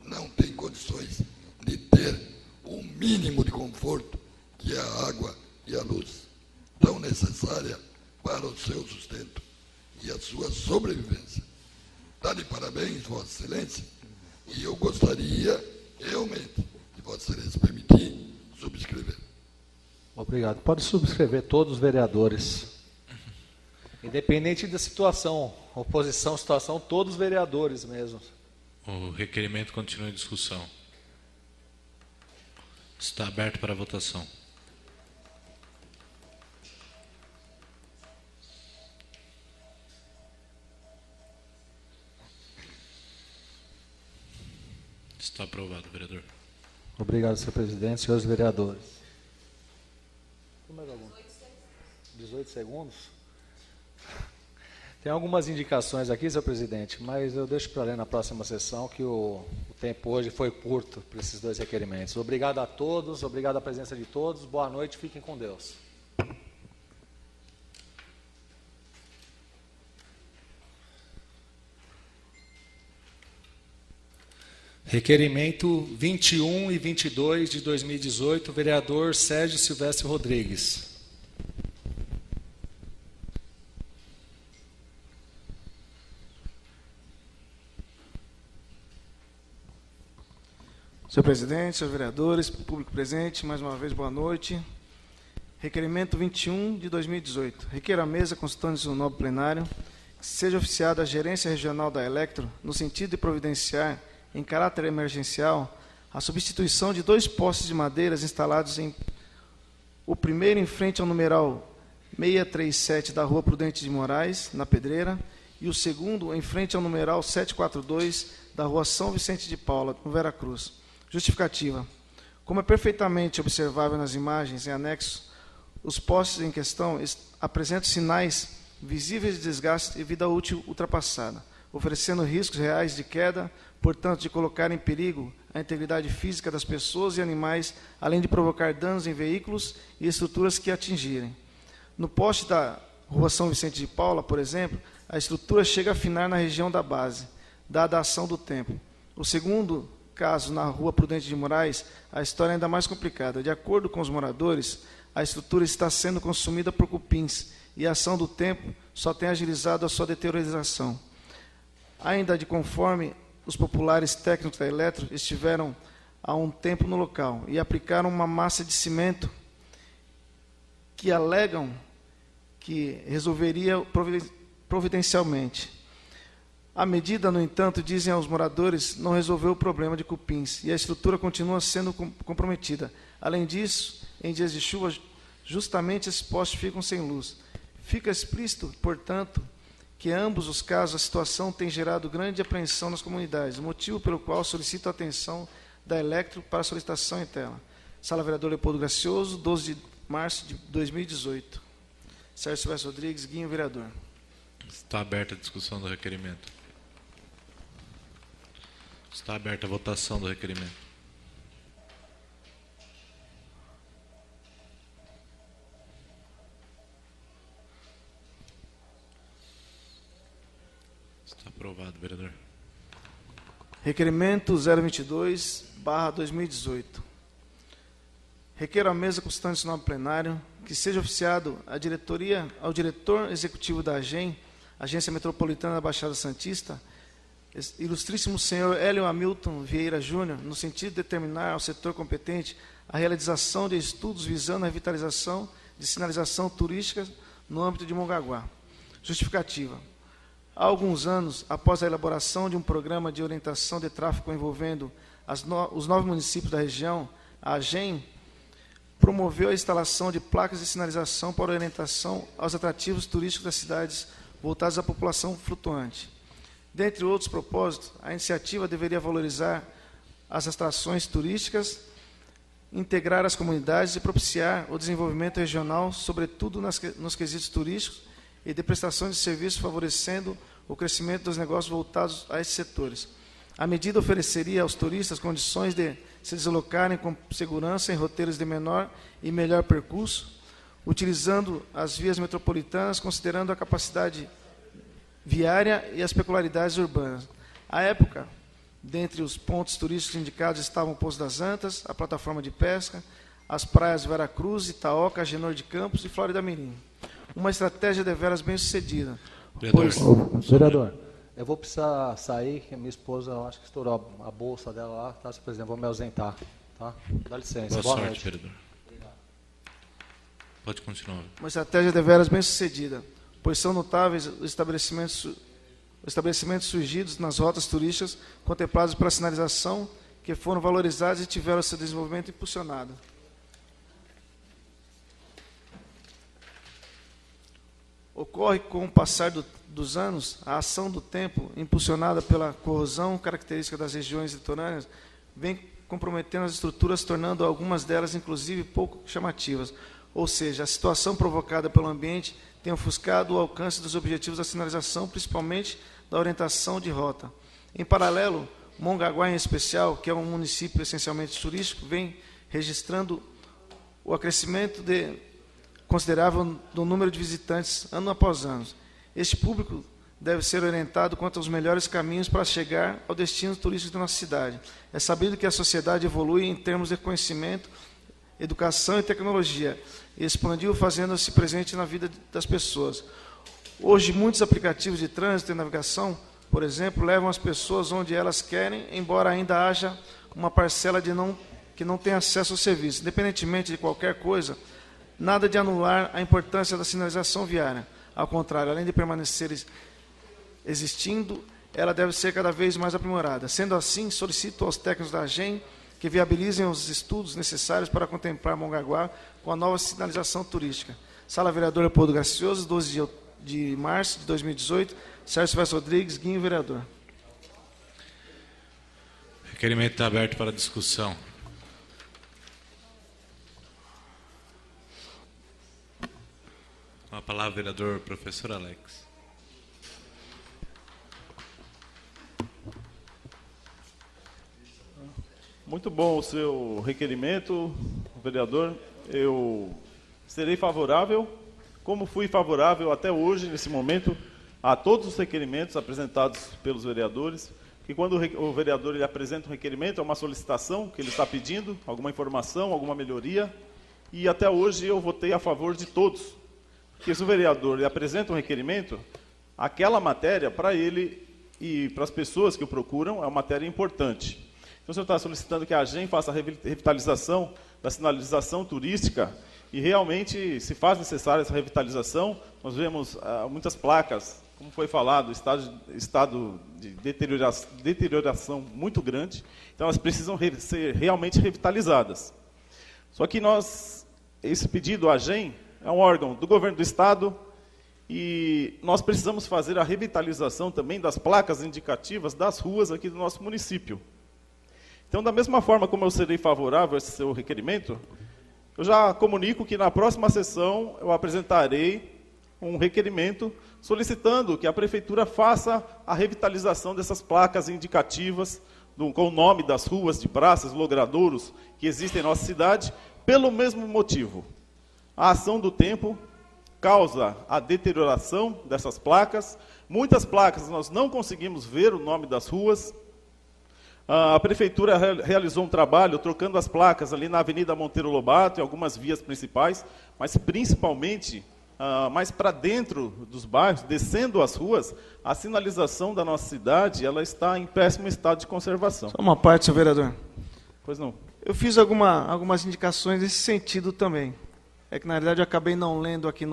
Speaker 5: não têm condições de ter o mínimo de conforto que é a água e a luz, tão necessária para o seu sustento e a sua sobrevivência. Está de parabéns, Vossa Excelência, e eu gostaria realmente, se Vossa Excelência permitir, subscrever.
Speaker 9: Obrigado. Pode subscrever todos os vereadores. Independente da situação, oposição, situação, todos os vereadores mesmo.
Speaker 1: O requerimento continua em discussão. Está aberto para votação. Está aprovado, vereador.
Speaker 9: Obrigado, senhor presidente, senhores vereadores. Tem mais algum? 18 segundos? Tem algumas indicações aqui, senhor presidente, mas eu deixo para ler na próxima sessão, que o tempo hoje foi curto para esses dois requerimentos. Obrigado a todos, obrigado à presença de todos, boa noite, fiquem com Deus.
Speaker 2: Requerimento 21 e 22 de 2018, vereador Sérgio Silvestre Rodrigues.
Speaker 6: Senhor presidente, senhores vereadores, público presente, mais uma vez, boa noite. Requerimento 21 de 2018. Requer à mesa, constante no nobre plenário, que seja oficiada a gerência regional da Electro, no sentido de providenciar, em caráter emergencial, a substituição de 2 postes de madeiras instalados em o primeiro em frente ao numeral 637 da Rua Prudente de Moraes, na Pedreira, e o segundo em frente ao numeral 742 da Rua São Vicente de Paula, no Veracruz. Justificativa. Como é perfeitamente observável nas imagens em anexo, os postes em questão apresentam sinais visíveis de desgaste e vida útil ultrapassada, oferecendo riscos reais de queda, portanto, de colocar em perigo a integridade física das pessoas e animais, além de provocar danos em veículos e estruturas que atingirem. No poste da Rua São Vicente de Paula, por exemplo, a estrutura chega a afinar na região da base, dada a ação do tempo. O segundo caso, na Rua Prudente de Moraes, a história é ainda mais complicada. De acordo com os moradores, a estrutura está sendo consumida por cupins e a ação do tempo só tem agilizado a sua deteriorização. Ainda de conforme os populares técnicos da Electro estiveram há um tempo no local e aplicaram uma massa de cimento que alegam que resolveria providencialmente. A medida, no entanto, dizem aos moradores, não resolveu o problema de cupins e a estrutura continua sendo comprometida. Além disso, em dias de chuva, justamente esses postes ficam sem luz. Fica explícito, portanto, que em ambos os casos a situação tem gerado grande apreensão nas comunidades, motivo pelo qual solicito a atenção da Electro para a solicitação em tela. Sala Vereador Leopoldo Gracioso, 12 de março de 2018. Sérgio Silvestre Rodrigues, Guinho, vereador.
Speaker 1: Está aberta a discussão do requerimento. Está aberta a votação do requerimento. Está aprovado, vereador.
Speaker 6: Requerimento 022/2018. Requeiro à mesa constituinte no plenário que seja oficiado à diretoria, ao diretor executivo da AGEM, Agência Metropolitana da Baixada Santista, ilustríssimo senhor Hélio Hamilton Vieira Júnior, no sentido de determinar ao setor competente a realização de estudos visando a revitalização de sinalização turística no âmbito de Mongaguá. Justificativa. Há alguns anos, após a elaboração de um programa de orientação de tráfego envolvendo os 9 municípios da região, a AGEM promoveu a instalação de placas de sinalização para orientação aos atrativos turísticos das cidades voltados à população flutuante. Dentre outros propósitos, a iniciativa deveria valorizar as atrações turísticas, integrar as comunidades e propiciar o desenvolvimento regional, sobretudo nos quesitos turísticos e de prestação de serviços, favorecendo o crescimento dos negócios voltados a esses setores. A medida ofereceria aos turistas condições de se deslocarem com segurança em roteiros de menor e melhor percurso, utilizando as vias metropolitanas, considerando a capacidade viária e as peculiaridades urbanas. À época, dentre os pontos turísticos indicados estavam o Poço das Antas, a plataforma de pesca, as praias de Veracruz, Itaoca, Agenor de Campos e Flórida Mirim. Uma estratégia deveras bem-sucedida.
Speaker 2: Vereador, eu vou precisar sair, que minha esposa, eu acho que estourou a bolsa dela lá, tá, senhor presidente, vou me ausentar. Tá? Dá licença.
Speaker 1: Boa sorte, vereador. Pode continuar.
Speaker 6: Uma estratégia deveras bem-sucedida, pois são notáveis os estabelecimentos surgidos nas rotas turísticas contemplados para a sinalização, que foram valorizados e tiveram seu desenvolvimento impulsionado. Ocorre com o passar dos anos, a ação do tempo, impulsionada pela corrosão característica das regiões litorâneas, vem comprometendo as estruturas, tornando algumas delas, inclusive, pouco chamativas. Ou seja, a situação provocada pelo ambiente tem ofuscado o alcance dos objetivos da sinalização, principalmente da orientação de rota. Em paralelo, Mongaguá, em especial, que é um município essencialmente turístico, vem registrando o acrescimento considerável do número de visitantes ano após ano. Este público deve ser orientado quanto aos melhores caminhos para chegar ao destino turístico da nossa cidade. É sabido que a sociedade evolui em termos de conhecimento, educação e tecnologia, e expandiu fazendo-se presente na vida das pessoas. Hoje, muitos aplicativos de trânsito e navegação, por exemplo, levam as pessoas onde elas querem, embora ainda haja uma parcela que não tem acesso ao serviço. Independentemente de qualquer coisa, nada de anular a importância da sinalização viária. Ao contrário, além de permanecer existindo, ela deve ser cada vez mais aprimorada. Sendo assim, solicito aos técnicos da AGEM que viabilizem os estudos necessários para contemplar Mongaguá com a nova sinalização turística. Sala Vereador Leopoldo Gracioso, 12 de março de 2018. Sérgio Silvestre Rodrigues, Guinho, vereador.
Speaker 1: O requerimento está aberto para discussão. Com a palavra, vereador professor Alex.
Speaker 3: Muito bom o seu requerimento, vereador. Eu serei favorável, como fui favorável até hoje, nesse momento, a todos os requerimentos apresentados pelos vereadores, que quando o vereador ele apresenta um requerimento, é uma solicitação que ele está pedindo, alguma informação, alguma melhoria, e até hoje eu votei a favor de todos. Porque se o vereador ele apresenta um requerimento, aquela matéria, para ele e para as pessoas que o procuram, é uma matéria importante. Então, o senhor está solicitando que a AGEM faça a revitalização da sinalização turística e realmente se faz necessária essa revitalização. Nós vemos muitas placas como foi falado, estado de deterioração muito grande, então elas precisam ser realmente revitalizadas. Só que esse pedido, a AGEM, é um órgão do governo do estado e nós precisamos fazer a revitalização também das placas indicativas das ruas aqui do nosso município. Então, da mesma forma como eu serei favorável a esse seu requerimento, eu já comunico que na próxima sessão eu apresentarei um requerimento solicitando que a prefeitura faça a revitalização dessas placas indicativas com o nome das ruas, de praças, logradouros que existem em nossa cidade, pelo mesmo motivo. A ação do tempo causa a deterioração dessas placas. Muitas placas nós não conseguimos ver o nome das ruas. A prefeitura realizou um trabalho trocando as placas ali na Avenida Monteiro Lobato e algumas vias principais, mas principalmente mais para dentro dos bairros, descendo as ruas, a sinalização da nossa cidade ela está em péssimo estado de conservação.
Speaker 6: Só uma parte, senhor vereador.
Speaker 3: Pois não.
Speaker 6: Eu fiz algumas indicações nesse sentido também. É que, na realidade, eu acabei não lendo aqui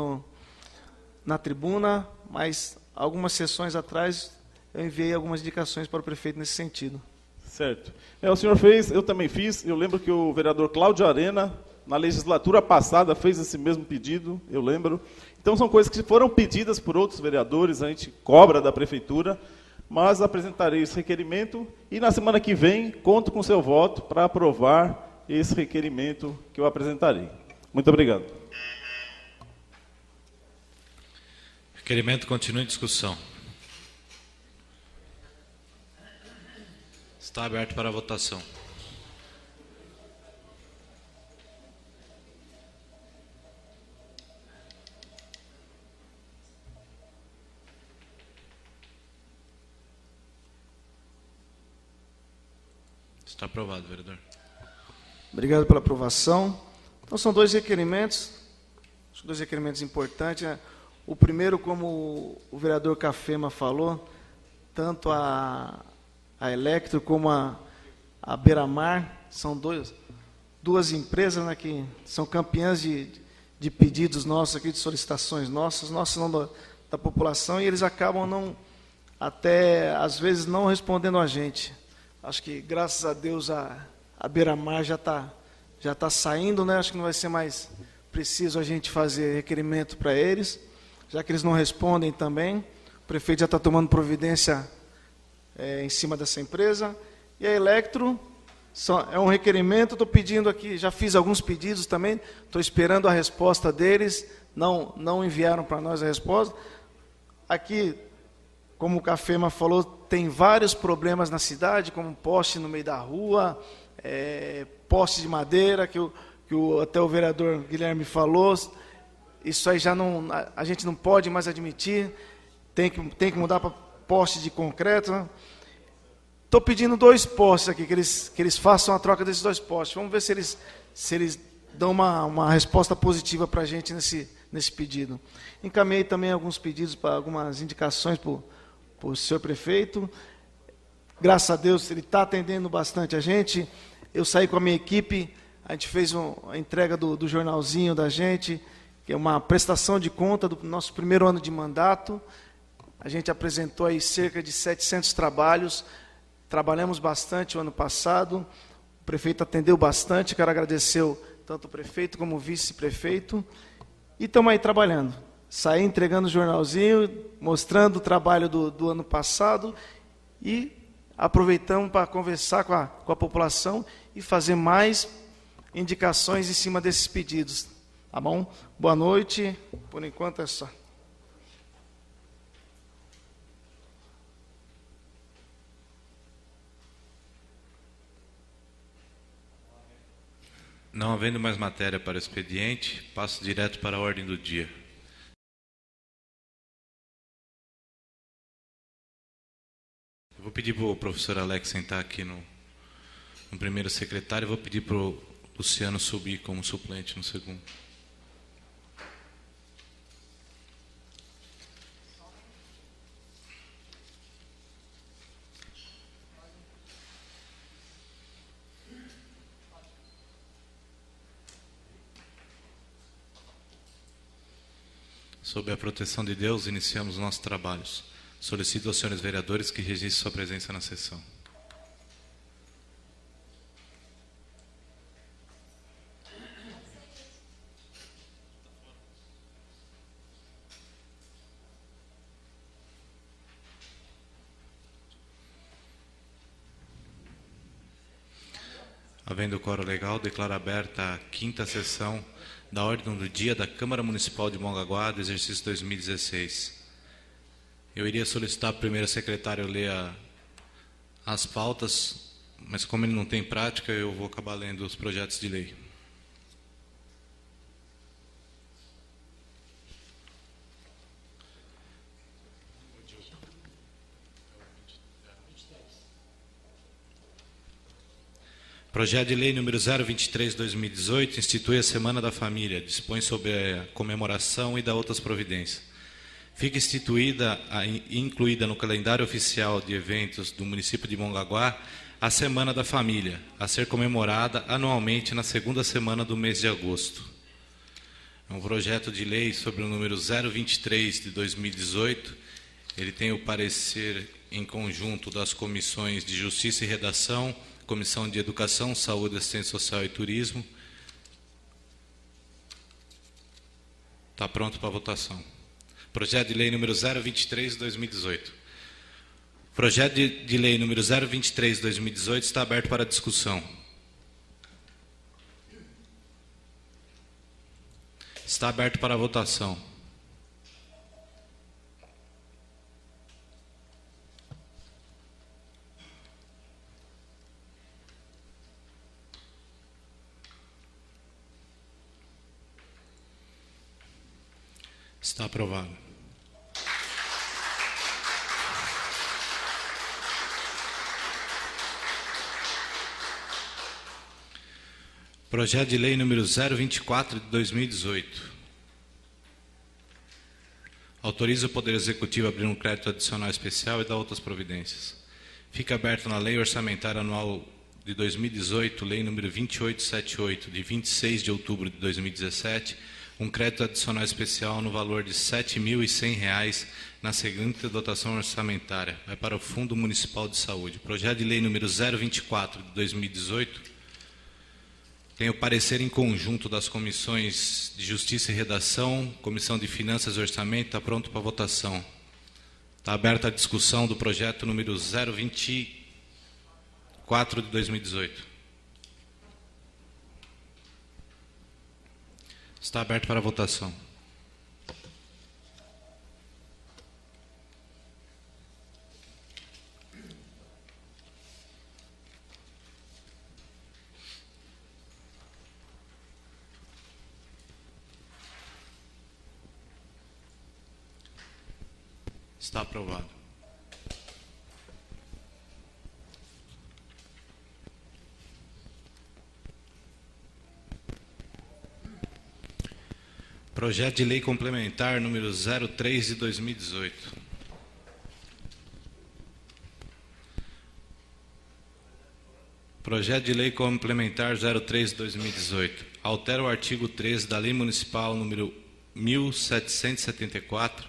Speaker 6: na tribuna, mas algumas sessões atrás eu enviei algumas indicações para o prefeito nesse sentido.
Speaker 3: Certo. O senhor fez, eu também fiz. Eu lembro que o vereador Cláudio Arena, na legislatura passada, fez esse mesmo pedido, eu lembro. Então, são coisas que foram pedidas por outros vereadores, a gente cobra da prefeitura, mas apresentarei esse requerimento e, na semana que vem, conto com seu voto para aprovar esse requerimento que eu apresentarei. Muito obrigado.
Speaker 1: Requerimento continua em discussão. Está aberto para a votação. Está aprovado, vereador.
Speaker 6: Obrigado pela aprovação. Então, são dois requerimentos importantes, né? O primeiro, como o vereador Cafema falou, tanto a Electro como a Beira-Mar, são duas empresas, né, que são campeãs de pedidos nossos aqui, de solicitações nossas não da população, e eles acabam até às vezes não respondendo a gente. Acho que, graças a Deus, a Beira-Mar já tá saindo, né? Acho que não vai ser mais preciso a gente fazer requerimento para eles, já que eles não respondem também. O prefeito já está tomando providência em cima dessa empresa. E a Electro é um requerimento, estou pedindo aqui, já fiz alguns pedidos também, estou esperando a resposta deles, não enviaram para nós a resposta. Aqui, como o Cafema falou, tem vários problemas na cidade, como poste no meio da rua, poste de madeira, até o vereador Guilherme falou. Isso aí a gente não pode mais admitir, tem que mudar para poste de concreto. Estou pedindo 2 postes aqui, que eles façam a troca desses 2 postes. Vamos ver se eles dão uma resposta positiva para a gente nesse pedido. Encaminhei também alguns pedidos, para algumas indicações para o senhor prefeito. Graças a Deus, ele está atendendo bastante a gente. Eu saí com a minha equipe, a gente fez a entrega do jornalzinho da gente, que é uma prestação de conta do nosso primeiro ano de mandato. A gente apresentou aí cerca de 700 trabalhos, trabalhamos bastante o ano passado, o prefeito atendeu bastante, quero agradecer tanto o prefeito como o vice-prefeito, e estamos aí trabalhando. Saí entregando o jornalzinho, mostrando o trabalho do ano passado, e aproveitamos para conversar com a população e fazer mais indicações em cima desses pedidos. Tá bom? Boa noite. Por enquanto é só.
Speaker 1: Não havendo mais matéria para o expediente, passo direto para a ordem do dia. Eu vou pedir para o professor Alex sentar aqui no primeiro secretário, e vou pedir para o Luciano subir como suplente no segundo. Sob a proteção de Deus, iniciamos nossos trabalhos. Solicito aos senhores vereadores que registrem sua presença na sessão. Havendo quórum legal, declaro aberta a 5ª sessão da ordem do dia da Câmara Municipal de Mongaguá, do exercício 2016. Eu iria solicitar primeiro ao secretário ler as pautas, mas como ele não tem prática, eu vou acabar lendo os projetos de lei. Projeto de Lei número 023/2018 institui a Semana da Família, dispõe sobre a comemoração e dá outras providências. Fica instituída e incluída no calendário oficial de eventos do município de Mongaguá a Semana da Família, a ser comemorada anualmente na 2ª semana do mês de agosto. É um projeto de lei sobre o número 023/2018. Ele tem o parecer em conjunto das comissões de Justiça e Redação, Comissão de Educação, Saúde, Assistência Social e Turismo. Está pronto para votação. Projeto de Lei número 023/2018. Projeto de Lei número 023/2018 está aberto para discussão. Está aberto para votação. Está aprovado. Projeto de Lei número 024/2018. Autoriza o Poder Executivo a abrir um crédito adicional especial e dar outras providências. Fica aberto na Lei Orçamentária Anual de 2018, Lei número 2878, de 26 de outubro de 2017, um crédito adicional especial no valor de R$ 7.100 na seguinte dotação orçamentária. Vai para o Fundo Municipal de Saúde. Projeto de Lei número 024/2018 tem o parecer em conjunto das comissões de Justiça e Redação, Comissão de Finanças e Orçamento. Está pronto para votação. Está aberta a discussão do projeto número 024/2018. Está aberto para votação. Está aprovado. Projeto de Lei Complementar número 03 de 2018. Projeto de Lei Complementar 03 de 2018. Altera o artigo 13 da Lei Municipal número 1774,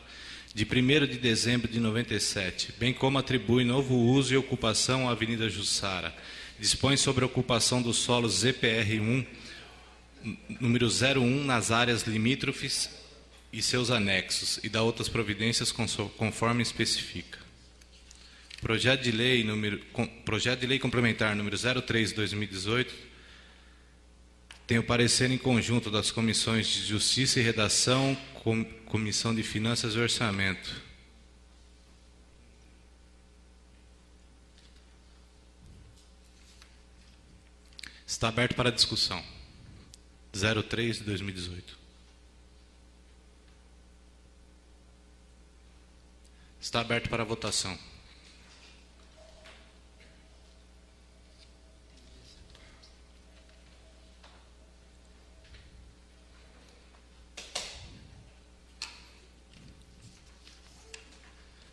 Speaker 1: de 1º de dezembro de 97, bem como atribui novo uso e ocupação à Avenida Jussara. Dispõe sobre a ocupação do solo ZPR1, número 01, nas áreas limítrofes e seus anexos, e dá outras providências conforme especifica. Projeto de Lei Complementar número 03 de 2018 tem o parecer em conjunto das comissões de Justiça e Redação, Comissão de Finanças e Orçamento. Está aberto para discussão. 03 de 2018. Está aberto para votação.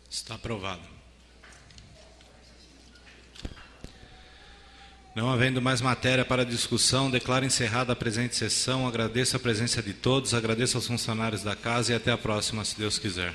Speaker 1: Está aprovado. Não havendo mais matéria para discussão, declaro encerrada a presente sessão. Agradeço a presença de todos, agradeço aos funcionários da casa e até a próxima, se Deus quiser.